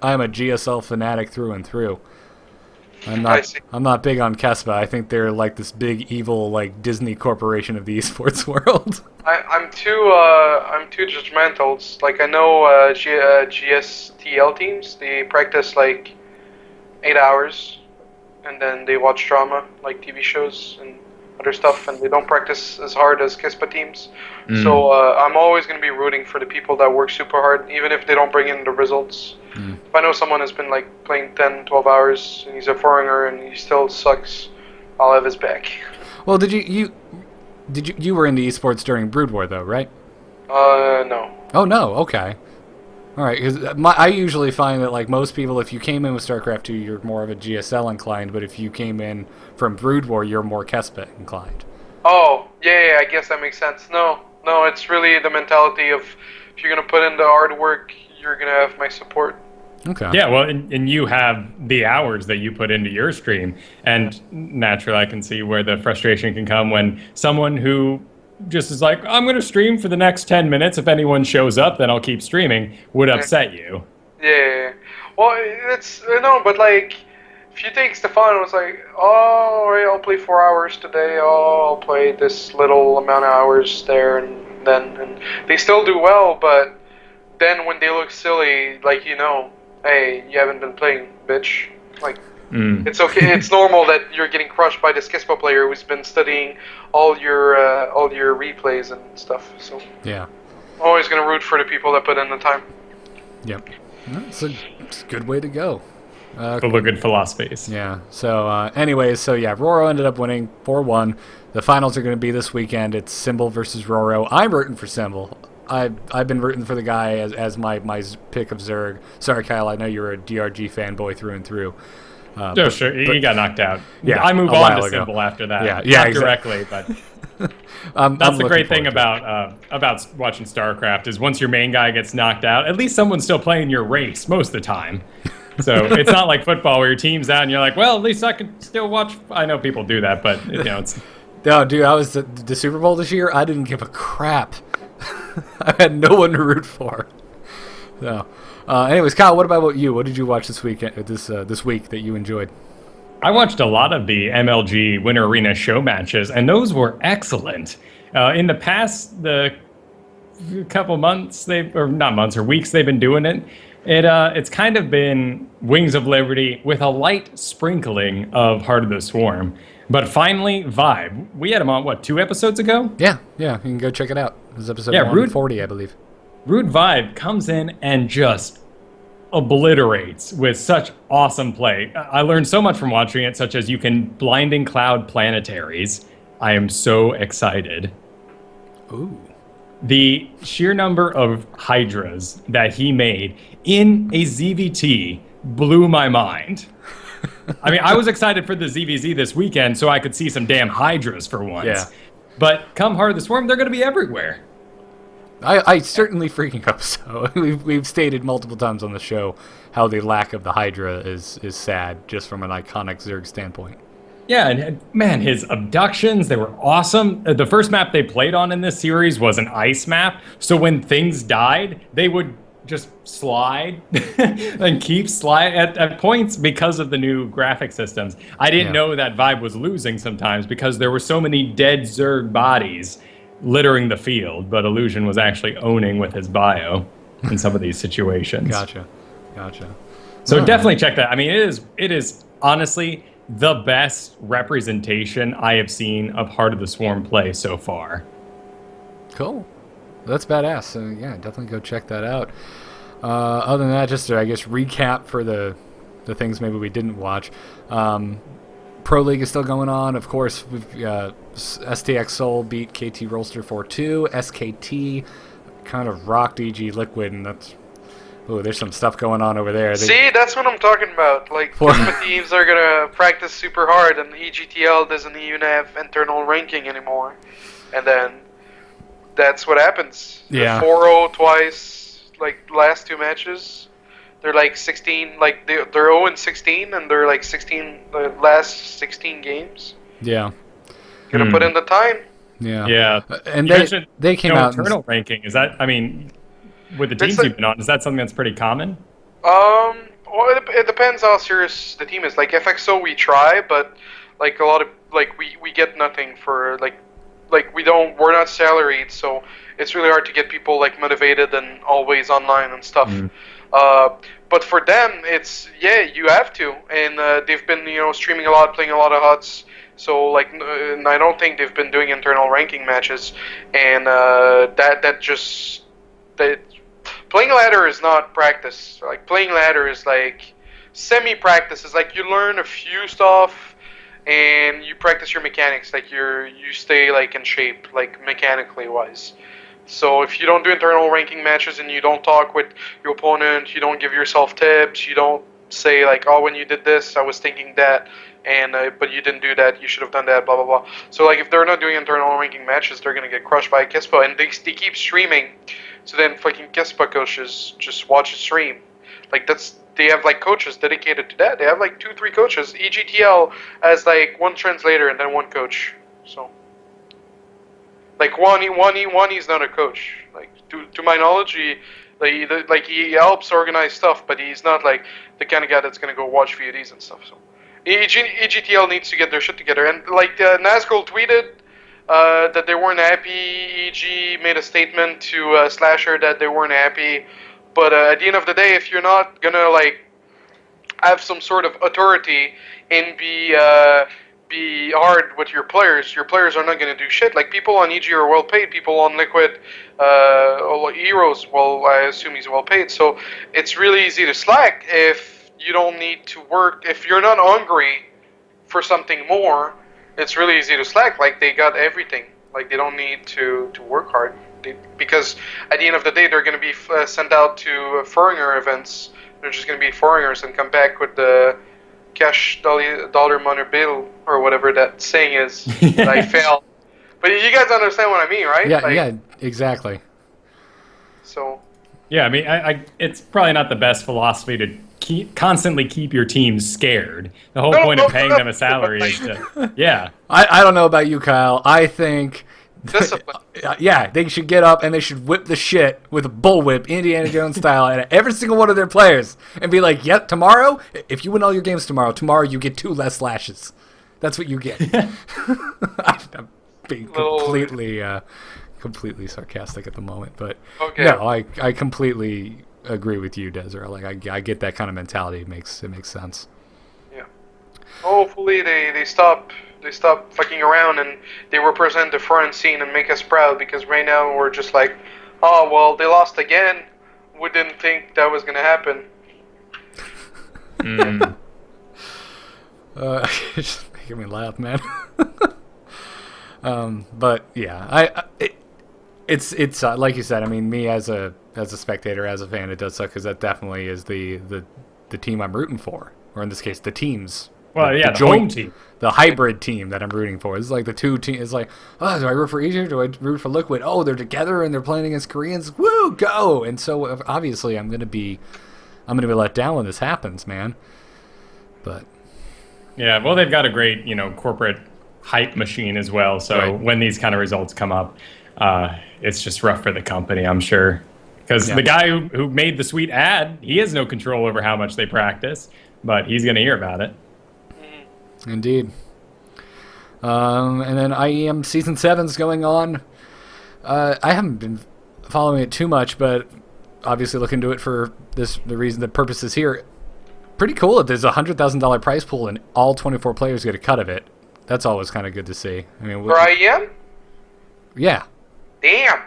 I'm a GSL fanatic through and through. I'm I see. not big on Kespa. I think they're like this big evil like Disney corporation of the esports world. I'm too judgmental. It's like I know GSTL teams. They practice like 8 hours, and then they watch drama like TV shows and other stuff, and they don't practice as hard as Kispa teams. So I'm always going to be rooting for the people that work super hard, even if they don't bring in the results. If I know someone has been like playing 10, 12 hours and he's a foreigner and he still sucks, I'll have his back. Well, you were into esports during Brood War though, right? No. Oh no, okay. All right, because I usually find that like most people, if you came in with StarCraft 2, you're more of a GSL inclined, but if you came in from Brood War, you're more Kespa inclined. Oh, yeah, I guess that makes sense. No, it's really the mentality of if you're going to put in the hard work, you're going to have my support. Okay. Yeah, well, and you have the hours that you put into your stream, and naturally I can see where the frustration can come when someone who just is like, I'm going to stream for the next 10 minutes. If anyone shows up, then I'll keep streaming, would upset you. Yeah. Well, but like, if you take Stefan, it's like, oh, all right, I'll play 4 hours today. Oh, I'll play this little amount of hours there, and they still do well, but then when they look silly, like, hey, you haven't been playing, bitch. Like, it's okay. It's normal that you're getting crushed by this Kispa player who's been studying all your replays and stuff. So yeah, I'm always gonna root for the people that put in the time. Yep. It's a good way to go. Full of good philosophies. Yeah. So, anyways, Roro ended up winning 4-1. The finals are going to be this weekend. It's Symbol versus Roro. I'm rooting for Symbol. I've been rooting for the guy as my pick of Zerg. Sorry, Kyle. I know you're a DRG fanboy through and through. Sure. He got knocked out. Yeah, I move a on while to ago. Symbol after that. Yeah, Not exactly. directly, but I'm that's the looking great thing forward about watching StarCraft is once your main guy gets knocked out, at least someone's still playing your race most of the time. So it's not like football where your team's out and you're like, well, at least I can still watch. I know people do that, but it's. No, dude, I was the Super Bowl this year. I didn't give a crap. I had no one to root for. So, anyways, Kyle, what about you? What did you watch this weekend? This week that you enjoyed? I watched a lot of the MLG Winter Arena show matches, and those were excellent. In the past, the couple months weeks they've been doing it. It's kind of been Wings of Liberty with a light sprinkling of Heart of the Swarm. But finally, Vibe. We had him on, 2 episodes ago? Yeah, you can go check it out. This is episode 140, I believe. Rude Vibe comes in and just obliterates with such awesome play. I learned so much from watching it, such as you can blinding cloud planetaries. I am so excited. Ooh. The sheer number of Hydras that he made in a ZVT blew my mind. I mean, I was excited for the ZVZ this weekend so I could see some damn Hydras for once. Yeah. But come Heart of the Swarm, they're going to be everywhere. I certainly freaking hope so. We've stated multiple times on the show how the lack of the Hydra is sad, just from an iconic Zerg standpoint. Yeah, and man, his abductions, they were awesome. The first map they played on in this series was an ice map, so when things died, they would just slide and keep sliding at points because of the new graphic systems. I didn't know that Vibe was losing sometimes because there were so many dead Zerg bodies littering the field, but Illusion was actually owning with his bio in some of these situations. Gotcha. So definitely check that. I mean, it is honestly the best representation I have seen of Heart of the Swarm play so far. Cool. That's badass. So yeah, definitely go check that out. Other than that, just to, I guess, recap for the things maybe we didn't watch. Pro League is still going on. Of course, we've STX Seoul beat KT Rolster 4-2. SKT kind of rocked EG Liquid, and there's some stuff going on over there. See, that's what I'm talking about. Like, the teams are gonna practice super hard, and EGTL doesn't even have internal ranking anymore. And then that's what happens. Yeah. 4-0 twice, like last 2 matches. They're like 16, like they're 0-16, and they're like 16 the last 16 games. Yeah. Gonna put in the time. Yeah. Yeah. And You mentioned, they came out internal ranking. Is that, I mean, with the teams like- you've been on, is that something that's pretty common? Well, it depends how serious the team is. Like FXO, we try, but like a lot of we get nothing for we're not salaried, so it's really hard to get people like motivated and always online and stuff. But for them, it's you have to, and they've been streaming a lot, playing a lot of HotS. So like, and I don't think they've been doing internal ranking matches, and playing ladder is not practice. Like playing ladder is like semi-practice. Is like you learn a few stuff and you practice your mechanics. Like you stay like in shape, like mechanically wise. So if you don't do internal ranking matches and you don't talk with your opponent, you don't give yourself tips, you don't say like, oh, when you did this, I was thinking that, and but you didn't do that, you should have done that, blah blah blah. So like if they're not doing internal ranking matches, they're gonna get crushed by Kispa, and they keep streaming. So then fucking Kispa coaches just watch the stream. Like they have like coaches dedicated to that. They have like 2-3 coaches. EGTL has like one translator and then one coach. So like he's not a coach. Like to my knowledge, he helps organize stuff, but he's not like the kind of guy that's gonna go watch VODs and stuff. So EGTL needs to get their shit together. And like Nazgul tweeted that they weren't happy. EG made a statement to Slasher that they weren't happy. But at the end of the day, if you're not gonna like have some sort of authority and be hard with your players are not gonna do shit. Like people on EG are well paid. People on Liquid, Heroes, well, I assume he's well paid. So it's really easy to slack if you don't need to work. If you're not hungry for something more, it's really easy to slack. Like they got everything. Like they don't need to work hard. Because at the end of the day, they're going to be sent out to foreigner events. They're just going to be foreigners and come back with the cash dollar money bill or whatever that saying is. That I failed. But you guys understand what I mean, right? Yeah, like, yeah, exactly. So. Yeah, I mean, it's probably not the best philosophy to constantly keep your team scared. The whole point of paying them a salary is to, yeah. I don't know about you, Kyle. I think Discipline. Yeah, they should get up and they should whip the shit with a bullwhip, Indiana Jones style, at every single one of their players and be like, yep, tomorrow, if you win all your games tomorrow you get 2 less lashes. That's what you get. I'm being completely sarcastic at the moment, but Okay. no, I completely agree with you, DesRow. Like I get that kind of mentality. It makes sense. Yeah. Hopefully they stop fucking around and they represent the foreign scene and make us proud, because right now we're just like, oh well, they lost again. We didn't think that was gonna happen. It's making me laugh, man. But yeah, it's like you said. I mean, me as a spectator, as a fan, it does suck because that definitely is the team I'm rooting for, or in this case, the teams. Well, the yeah, the home team. The hybrid team that I'm rooting for. It's like the two teams. It's like, oh, do I root for Egypt? Do I root for Liquid? Oh, they're together and they're playing against Koreans. Woo, go! And so obviously I'm gonna be let down when this happens, man. But yeah, well, they've got a great corporate hype machine as well. So Right. when these kind of results come up, it's just rough for the company, I'm sure. Because the guy who made the sweet ad, he has no control over how much they practice, but he's going to hear about it. Indeed. And then IEM Season 7's going on. I haven't been following it too much, but obviously looking to it for the purposes here. Pretty cool that there's a $100,000 prize pool and all 24 players get a cut of it. That's always kind of good to see. I mean, For IEM? Yeah. Damn.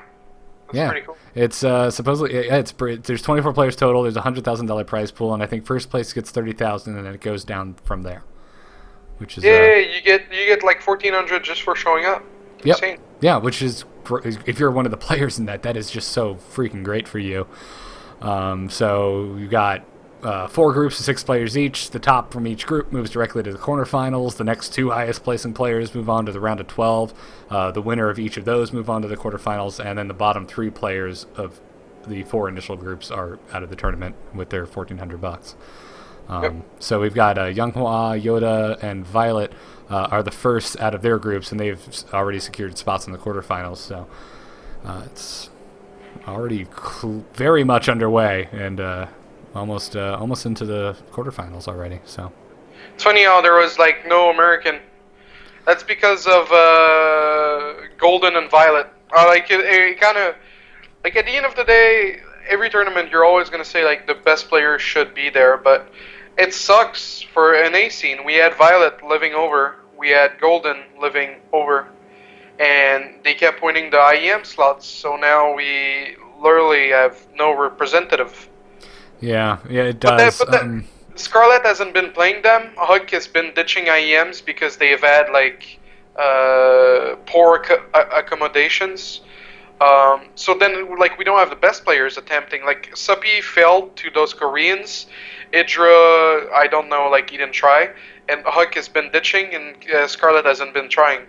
That's pretty cool. It's supposedly there's 24 players total. There's a $100,000 prize pool, and I think first place gets $30,000, and then it goes down from there. Which is you get like 1,400 just for showing up. Yep. Insane. Yeah, which is if you're one of the players in that is just so freaking great for you. So you got 4 groups of 6 players each. The top from each group moves directly to the quarterfinals. The next 2 highest placing players move on to the round of 12. The winner of each of those move on to the quarterfinals, and then the bottom 3 players of the 4 initial groups are out of the tournament with their $1,400. So we've got Younghwa, Yoda, and Violet are the first out of their groups, and they've already secured spots in the quarterfinals. So it's already very much underway, and almost into the quarterfinals already. So it's funny how there was like no American. That's because of Golden and Violet. Like it kind of like at the end of the day, every tournament you're always gonna say like the best players should be there, but it sucks for an A scene. We had Violet living over, we had Golden living over, and they kept winning the IEM slots. So now we literally have no representative. Yeah, it does. Scarlet hasn't been playing them. Huck has been ditching IEMs because they've had like poor accommodations. So then, like, we don't have the best players attempting. Like, Suppi failed to those Koreans. Idra, I don't know, like, he didn't try. And Huck has been ditching, and Scarlet hasn't been trying.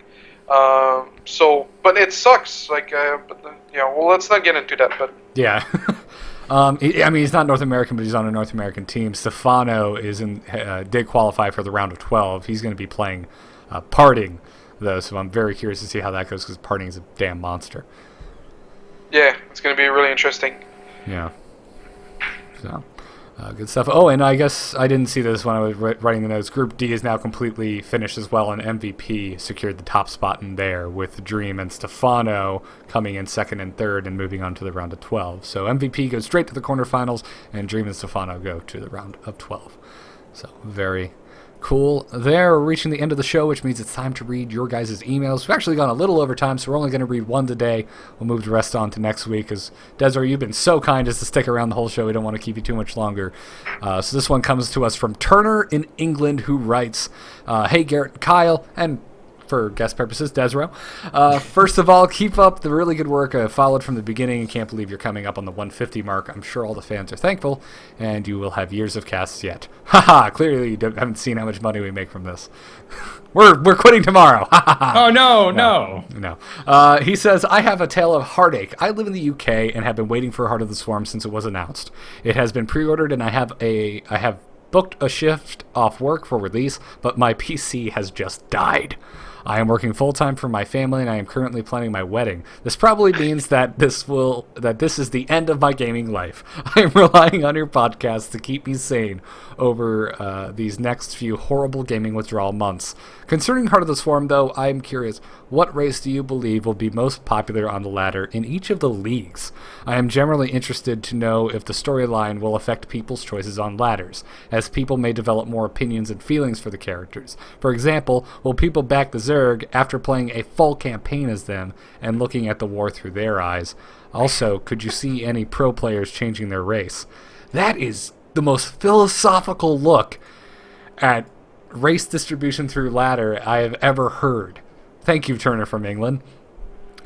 But it sucks. Like, well, let's not get into that. But yeah. I mean, he's not North American, but he's on a North American team. Stefano did qualify for the round of 12. He's going to be playing Parting, though, so I'm very curious to see how that goes because Parting is a damn monster. Yeah, it's going to be really interesting. Yeah. So, good stuff. Oh, and I guess I didn't see this when I was writing the notes. Group D is now completely finished as well, and MVP secured the top spot in there with Dream and Stefano coming in second and third and moving on to the round of 12. So MVP goes straight to the quarterfinals, and Dream and Stefano go to the round of 12. So very cool. We're reaching the end of the show, which means it's time to read your guys' emails. We've actually gone a little over time, so we're only going to read one today. We'll move the rest on to next week, because, DesRow, you've been so kind as to stick around the whole show. We don't want to keep you too much longer. So this one comes to us from Turner in England, who writes, Hey, Garrett, Kyle, and for guest purposes, DesRow. First of all, keep up the really good work. I followed from the beginning and can't believe you're coming up on the 150 mark. I'm sure all the fans are thankful, and you will have years of casts yet. Haha, clearly you haven't seen how much money we make from this. We're quitting tomorrow. Oh, no. He says, I have a tale of heartache. I live in the UK and have been waiting for Heart of the Swarm since it was announced. It has been pre-ordered, and I have booked a shift off work for release, but my PC has just died. I am working full-time for my family, and I am currently planning my wedding. This probably means that this is the end of my gaming life. I am relying on your podcast to keep me sane over these next few horrible gaming withdrawal months. Concerning Heart of the Swarm, though, I am curious, what race do you believe will be most popular on the ladder in each of the leagues? I am generally interested to know if the storyline will affect people's choices on ladders, as people may develop more opinions and feelings for the characters. For example, will people back the Zerg after playing a full campaign as them and looking at the war through their eyes? Also, could you see any pro players changing their race? That is the most philosophical look at race distribution through ladder I have ever heard. Thank you, Turner from England.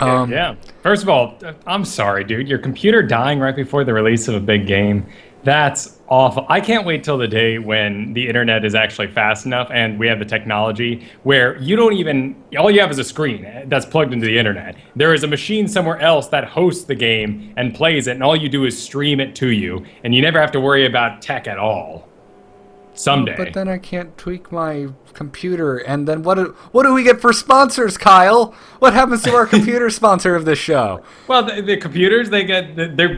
Yeah. First of all, I'm sorry, dude. Your computer dying right before the release of a big game. That's awful. I can't wait till the day when the internet is actually fast enough and we have the technology where all you have is a screen that's plugged into the internet. There is a machine somewhere else that hosts the game and plays it, and all you do is stream it to you, and you never have to worry about tech at all. Someday. But then I can't tweak my computer, and then what do we get for sponsors, Kyle? What happens to our computer sponsor of this show? Well, the computers, they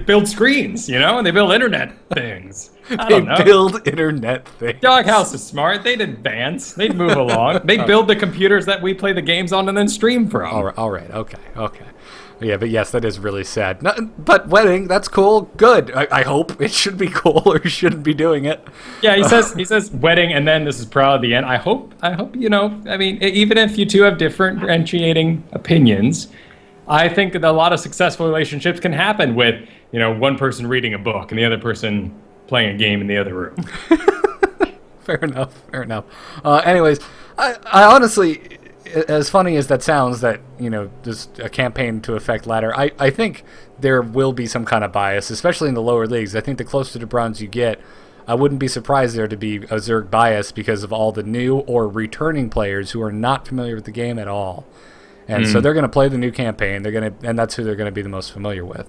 build screens, and they build internet things. They build internet things. Doghouse is smart. They'd advance. They'd move along. They build the computers that we play the games on and then stream from. All right. Okay. Yeah, but yes, that is really sad. No, but wedding, that's cool. Good. I hope it should be cool, or you shouldn't be doing it. Yeah, he says wedding, and then this is probably the end. I hope even if you two have differentiating opinions, I think that a lot of successful relationships can happen with, one person reading a book and the other person playing a game in the other room. Fair enough. Anyways, I honestly, as funny as that sounds, that just a campaign to affect ladder, I think there will be some kind of bias, especially in the lower leagues. I think the closer to bronze you get, I wouldn't be surprised there to be a Zerg bias because of all the new or returning players who are not familiar with the game at all, and so they're going to play the new campaign. And that's who they're going to be the most familiar with.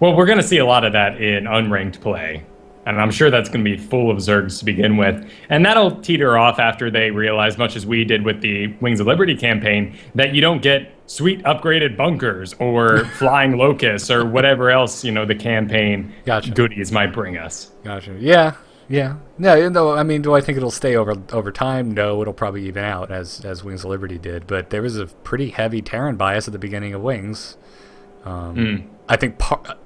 Well, we're going to see a lot of that in unranked play. And I'm sure that's going to be full of Zergs to begin with. And that'll teeter off after they realize, much as we did with the Wings of Liberty campaign, that you don't get sweet upgraded bunkers or flying locusts or whatever else, the campaign goodies might bring us. Gotcha. Yeah. Yeah. No, I mean, do I think it'll stay over time? No, it'll probably even out as Wings of Liberty did. But there was a pretty heavy Terran bias at the beginning of Wings. I think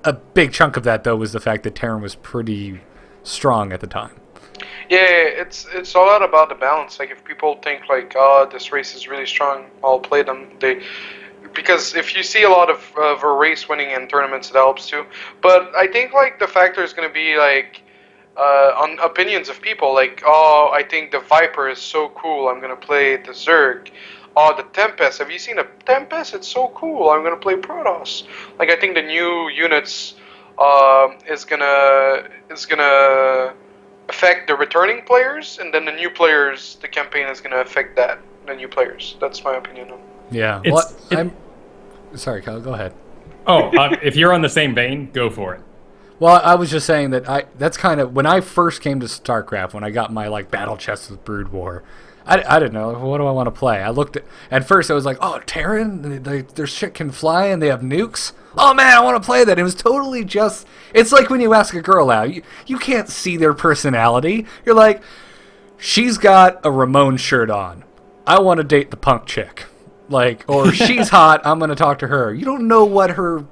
a big chunk of that, though, was the fact that Terran was pretty strong at the time. Yeah, it's a lot about the balance. Like, if people think, like, oh, this race is really strong, I'll play them. Because if you see a lot of a race winning in tournaments, it helps too. But I think, like, the factor is going to be, like, on opinions of people. Like, oh, I think the Viper is so cool, I'm going to play the Zerg. Oh, the Tempest. Have you seen the Tempest? It's so cool. I'm gonna play Protoss. Like, I think the new units is gonna affect the returning players, and then the new players. The campaign is gonna affect the new players. That's my opinion on it. Yeah. I'm sorry, Kyle. Go ahead. Oh, if you're on the same vein, go for it. Well, I was just saying that that's kind of when I first came to StarCraft, when I got my battle chest with Brood War. I didn't know. What do I want to play? I looked at first. I was like, oh, Terran, their shit can fly and they have nukes. Oh man, I want to play that. It was totally just. It's like when you ask a girl out, you can't see their personality. You're like, she's got a Ramon shirt on. I want to date the punk chick. Or she's hot. I'm going to talk to her. You don't know what her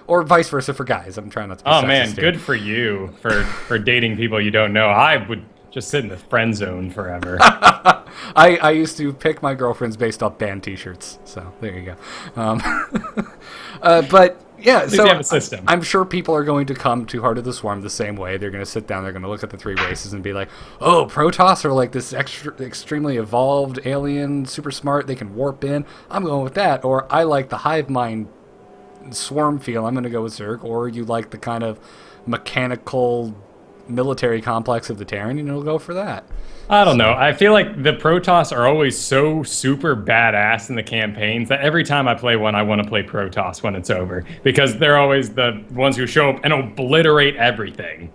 or vice versa for guys. I'm trying not to be sexist. Oh man, good for you for dating people you don't know. I would just sit in the friend zone forever. I used to pick my girlfriends based off band T-shirts, so there you go. But yeah, so you have a system. I'm sure people are going to come to Heart of the Swarm the same way. They're going to sit down, they're going to look at the three races and be like, oh, Protoss are like this extremely evolved alien, super smart, they can warp in. I'm going with that. Or I like the hive mind swarm feel, I'm going to go with Zerg. Or you like the kind of mechanical military complex of the Terran, and you'll go for that. I don't know. I feel like the Protoss are always so super badass in the campaigns that every time I play one, I want to play Protoss when it's over, because they're always the ones who show up and obliterate everything.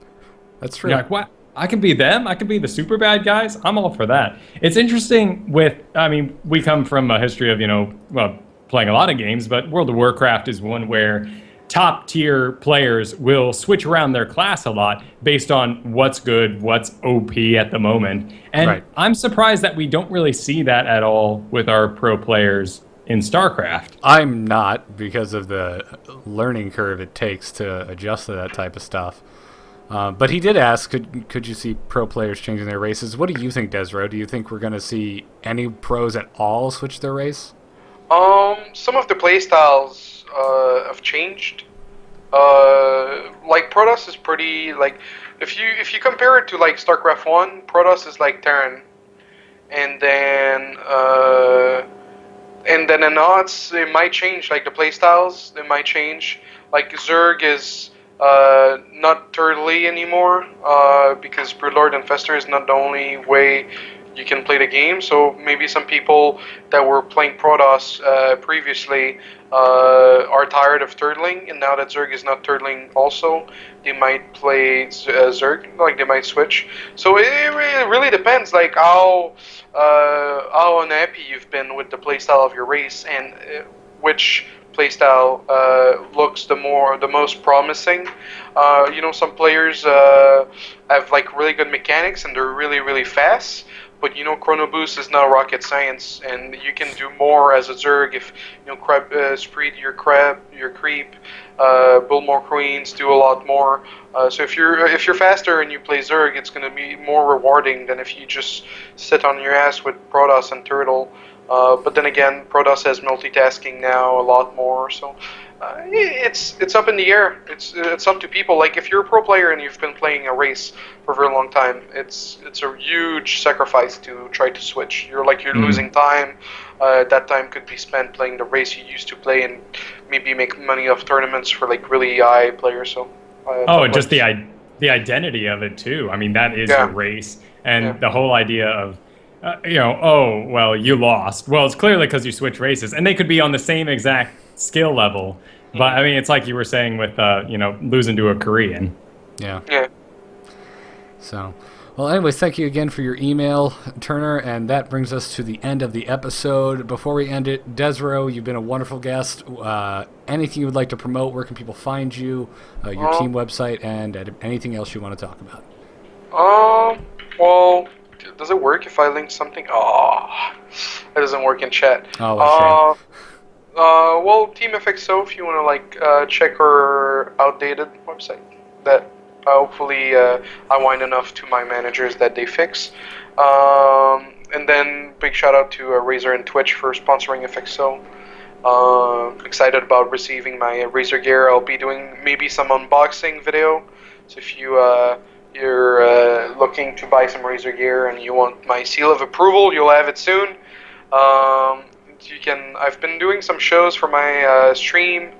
That's true. You're like, what? I can be them? I can be the super bad guys? I'm all for that. It's interesting we come from a history of, playing a lot of games, but World of Warcraft is one where top tier players will switch around their class a lot based on what's good, what's OP at the moment. And right. I'm surprised that we don't really see that at all with our pro players in StarCraft. I'm not, because of the learning curve it takes to adjust to that type of stuff. But he did ask, could you see pro players changing their races? What do you think, DesRow? Do you think we're going to see any pros at all switch their race? Some of the playstyles have changed. Protoss is pretty, if you compare it to StarCraft 1, Protoss is like Terran, and then in HotS it might change, the playstyles, it might change. Zerg is not turtly anymore, because Broodlord Infestor is not the only way you can play the game. So maybe some people that were playing Protoss previously are tired of turtling, and now that Zerg is not turtling also, they might play Zerg, they might switch. So it really depends, how unhappy you've been with the playstyle of your race, and which playstyle looks the most promising. Some players have like really good mechanics and they're really, really fast. But Chrono Boost is not rocket science, and you can do more as a Zerg if spread your creep, build more queens, do a lot more. So if you're faster and you play Zerg, it's going to be more rewarding than if you just sit on your ass with Protoss and Turtle. But then again, Protoss has multitasking now a lot more, so it's up in the air. It's up to people. Like if you're a pro player and you've been playing a race for a very long time, it's a huge sacrifice to try to switch. You're losing time. That time could be spent playing the race you used to play and maybe make money off tournaments for like really high players. So just the identity of it too. I mean, that is your race, and the whole idea of you lost. Well, it's clearly because you switch races, and they could be on the same exact skill level. But I mean, it's like you were saying with losing to a Korean. Yeah. So, well, anyways, thank you again for your email, Turner, and that brings us to the end of the episode. Before we end it, DesRow, you've been a wonderful guest. Anything you would like to promote? Where can people find you? Your team website, and anything else you want to talk about? Well, does it work if I link something? Oh, it doesn't work in chat. Oh, what a shame. Well, Team FXO, if you want to check our outdated website, that hopefully I wind enough to my managers that they fix. And then big shout out to Razer and Twitch for sponsoring FXO. Excited about receiving my Razer gear. I'll be doing maybe some unboxing video. So if you're looking to buy some Razer gear and you want my seal of approval, you'll have it soon. I've been doing some shows for my stream.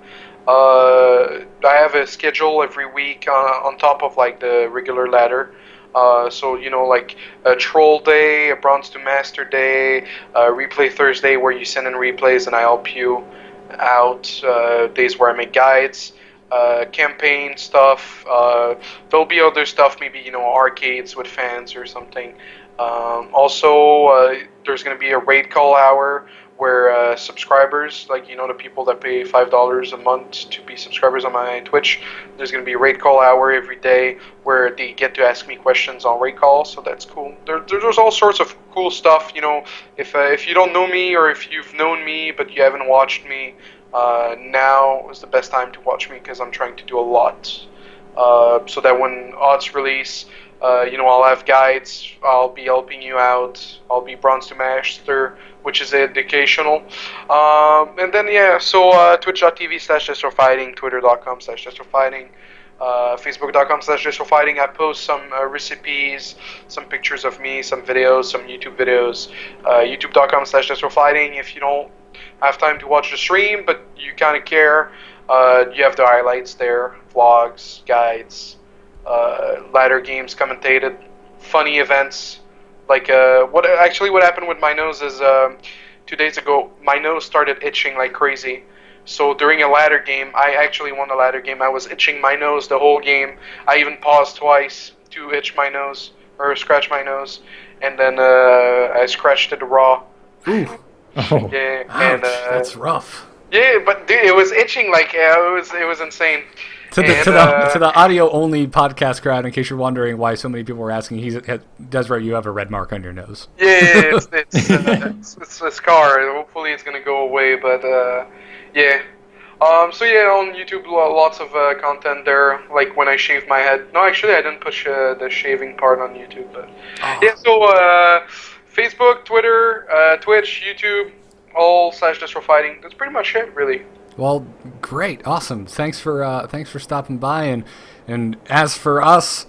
I have a schedule every week on top of the regular ladder. So a troll day, a bronze to master day, replay Thursday where you send in replays and I help you out. Days where I make guides, campaign stuff. There'll be other stuff, maybe arcades with fans or something. Also, there's gonna be a raid call hour where subscribers, the people that pay $5 a month to be subscribers on my Twitch, there's going to be a raid call hour every day where they get to ask me questions on raid calls, so that's cool. There's all sorts of cool stuff, if you don't know me or if you've known me but you haven't watched me, now is the best time to watch me because I'm trying to do a lot, so that when HotS release, I'll have guides, I'll be helping you out, I'll be bronze to master, which is educational. And then, twitch.tv/DesRowFighting, twitter.com/DesRowFighting, facebook.com/DesRowFighting. I post some recipes, some pictures of me, some videos, some YouTube videos. youtube.com/DesRowFighting. If you don't have time to watch the stream, but you kind of care, you have the highlights there, vlogs, guides, ladder games commentated, funny events. What happened with my nose is 2 days ago my nose started itching like crazy. So during a ladder game, I actually won a ladder game. I was itching my nose the whole game. I even paused twice to itch my nose or scratch my nose, and then I scratched it raw. Ooh. Oh. Yeah. Ouch, and that's rough. Yeah, but dude, it was itching it was insane. To the audio-only podcast crowd, in case you're wondering why so many people were asking, DesRow, you have a red mark on your nose. Yeah, it's a scar. Hopefully it's going to go away, but yeah. So yeah, on YouTube, lots of content there, like when I shave my head. No, actually, I didn't push the shaving part on YouTube, but yeah, so Facebook, Twitter, Twitch, YouTube, all /DesRowFighting. That's pretty much it, really. Well, great, awesome. Thanks for stopping by, and as for us,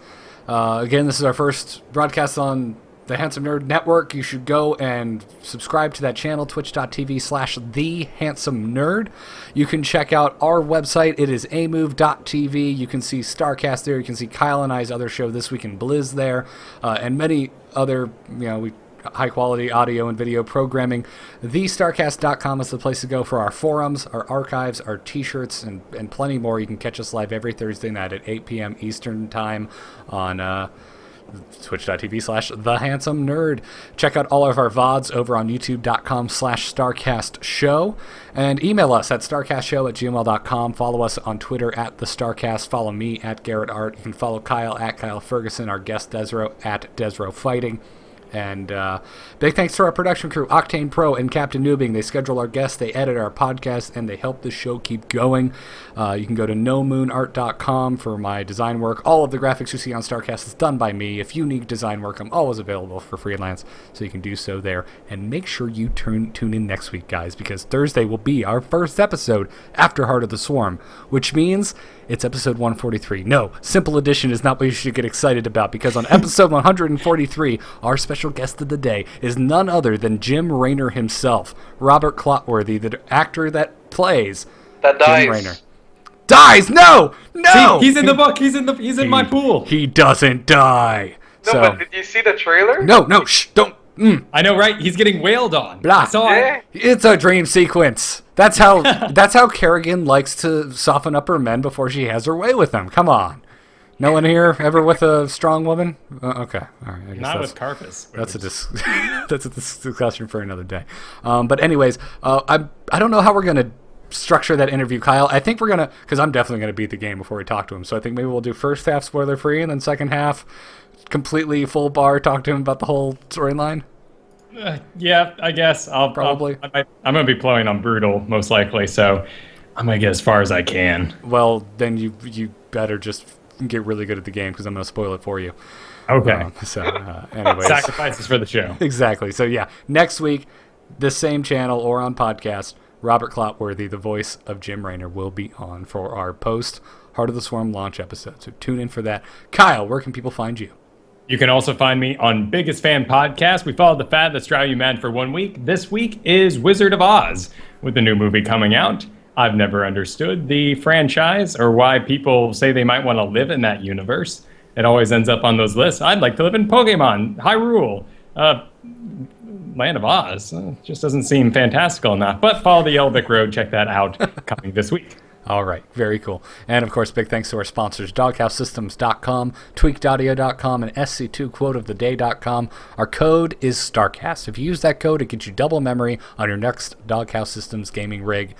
again, this is our first broadcast on the Handsome Nerd Network. You should go and subscribe to that channel, twitch.tv/TheHandsomeNerd. You can check out our website. It is amove.tv. You can see StarCast there. You can see Kyle and I's other show, This Week in Blizz, there, and many other, high-quality audio and video programming. TheStarCast.com is the place to go for our forums, our archives, our T-shirts, and plenty more. You can catch us live every Thursday night at 8 p.m. Eastern Time on twitch.tv/TheHandsomeNerd. Check out all of our VODs over on youtube.com/StarCastShow. And email us at starcastshow@gmail.com. Follow us on Twitter at TheStarCast. Follow me at Garrett Art. You can follow Kyle at Kyle Fergusson, our guest DesRow at DesRowFighting. And big thanks to our production crew, Octane Pro and Captain Noobing. They schedule our guests, they edit our podcast, and they help the show keep going. You can go to nomoonart.com for my design work. All of the graphics you see on StarCast is done by me. If you need design work, I'm always available for freelance, so you can do so there. And make sure you tune in next week, guys, because Thursday will be our first episode after Heart of the Swarm, which means it's episode 143. No, Simple Edition is not what you should get excited about, because on episode 143, our special guest of the day is none other than Jim Raynor himself, Robert Clotworthy, the actor that plays that dies. Jim Raynor. Dies? No! See, he's in the book. He's in my pool. He doesn't die. No, but did you see the trailer? No, shh, don't. I know, right? He's getting wailed on. Blah. I saw it. It's a dream sequence. That's how Kerrigan likes to soften up her men before she has her way with them. Come on. No one here ever with a strong woman? Okay, all right. I guess Not with Carpus. That's a discussion for another day. But anyways, I don't know how we're gonna structure that interview, Kyle. I think we're gonna, because I'm definitely gonna beat the game before we talk to him. So I think maybe we'll do first half spoiler free, and then second half completely full bar. Talk to him about the whole storyline. Yeah, I guess I'm gonna be playing on brutal most likely, so I'm gonna get as far as I can. Well, then you better just get really good at the game because I'm gonna spoil it for you. Okay. Anyways, sacrifices for the show. Exactly. So yeah, next week, the same channel or on podcast, Robert Clotworthy, the voice of Jim Raynor, will be on for our post Heart of the Swarm launch episode. So tune in for that. Kyle, where can people find you? You can also find me on Biggest Fan Podcast. We followed the fad that's driving you mad for 1 week. This week is Wizard of Oz, with the new movie coming out. I've never understood the franchise or why people say they might want to live in that universe. It always ends up on those lists. I'd like to live in Pokemon, Hyrule, Land of Oz. Just doesn't seem fantastical enough. But follow the Yellowbrick Road. Check that out coming this week. All right, very cool. And, of course, big thanks to our sponsors, DogHouseSystems.com, Tweakedaudio.com, and SC2QuoteOfTheDay.com. Our code is StarCast. If you use that code, it gets you double memory on your next Doghouse Systems gaming rig.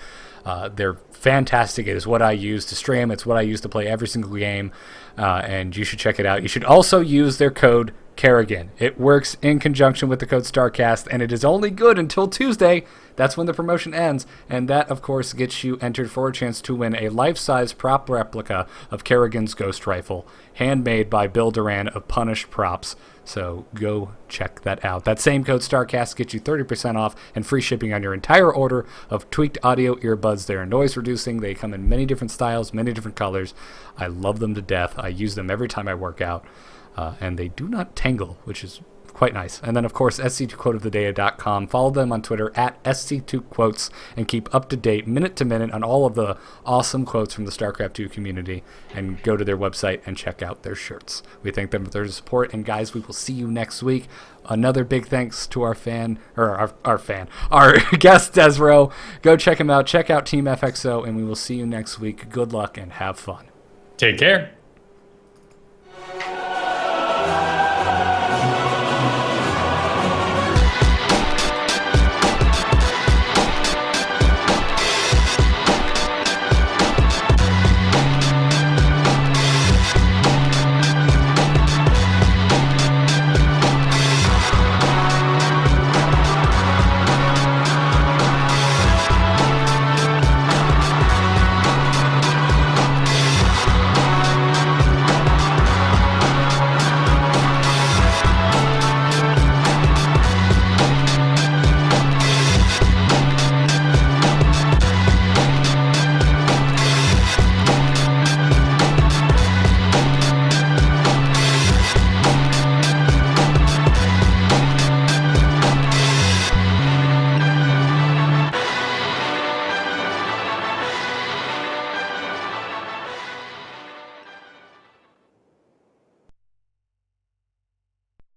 They're fantastic. It is what I use to stream. It's what I use to play every single game, and you should check it out. You should also use their code Kerrigan. It works in conjunction with the code StarCast, and it is only good until Tuesday. That's when the promotion ends, and that, of course, gets you entered for a chance to win a life-size prop replica of Kerrigan's Ghost Rifle, handmade by Bill Duran of Punished Props. So go check that out. That same code StarCast gets you 30% off and free shipping on your entire order of Tweaked Audio earbuds. They are noise reducing. They come in many different styles, many different colors. I love them to death. I use them every time I work out, and they do not tangle, which is quite nice. And then, of course, SC2QuoteOfTheDay.com. Follow them on Twitter at SC2Quotes and keep up to date minute to minute on all of the awesome quotes from the StarCraft 2 community. And go to their website and check out their shirts. We thank them for their support. And guys, we will see you next week. Another big thanks to our guest, DesRow. Go check him out. Check out Team FXO, and we will see you next week. Good luck and have fun. Take care.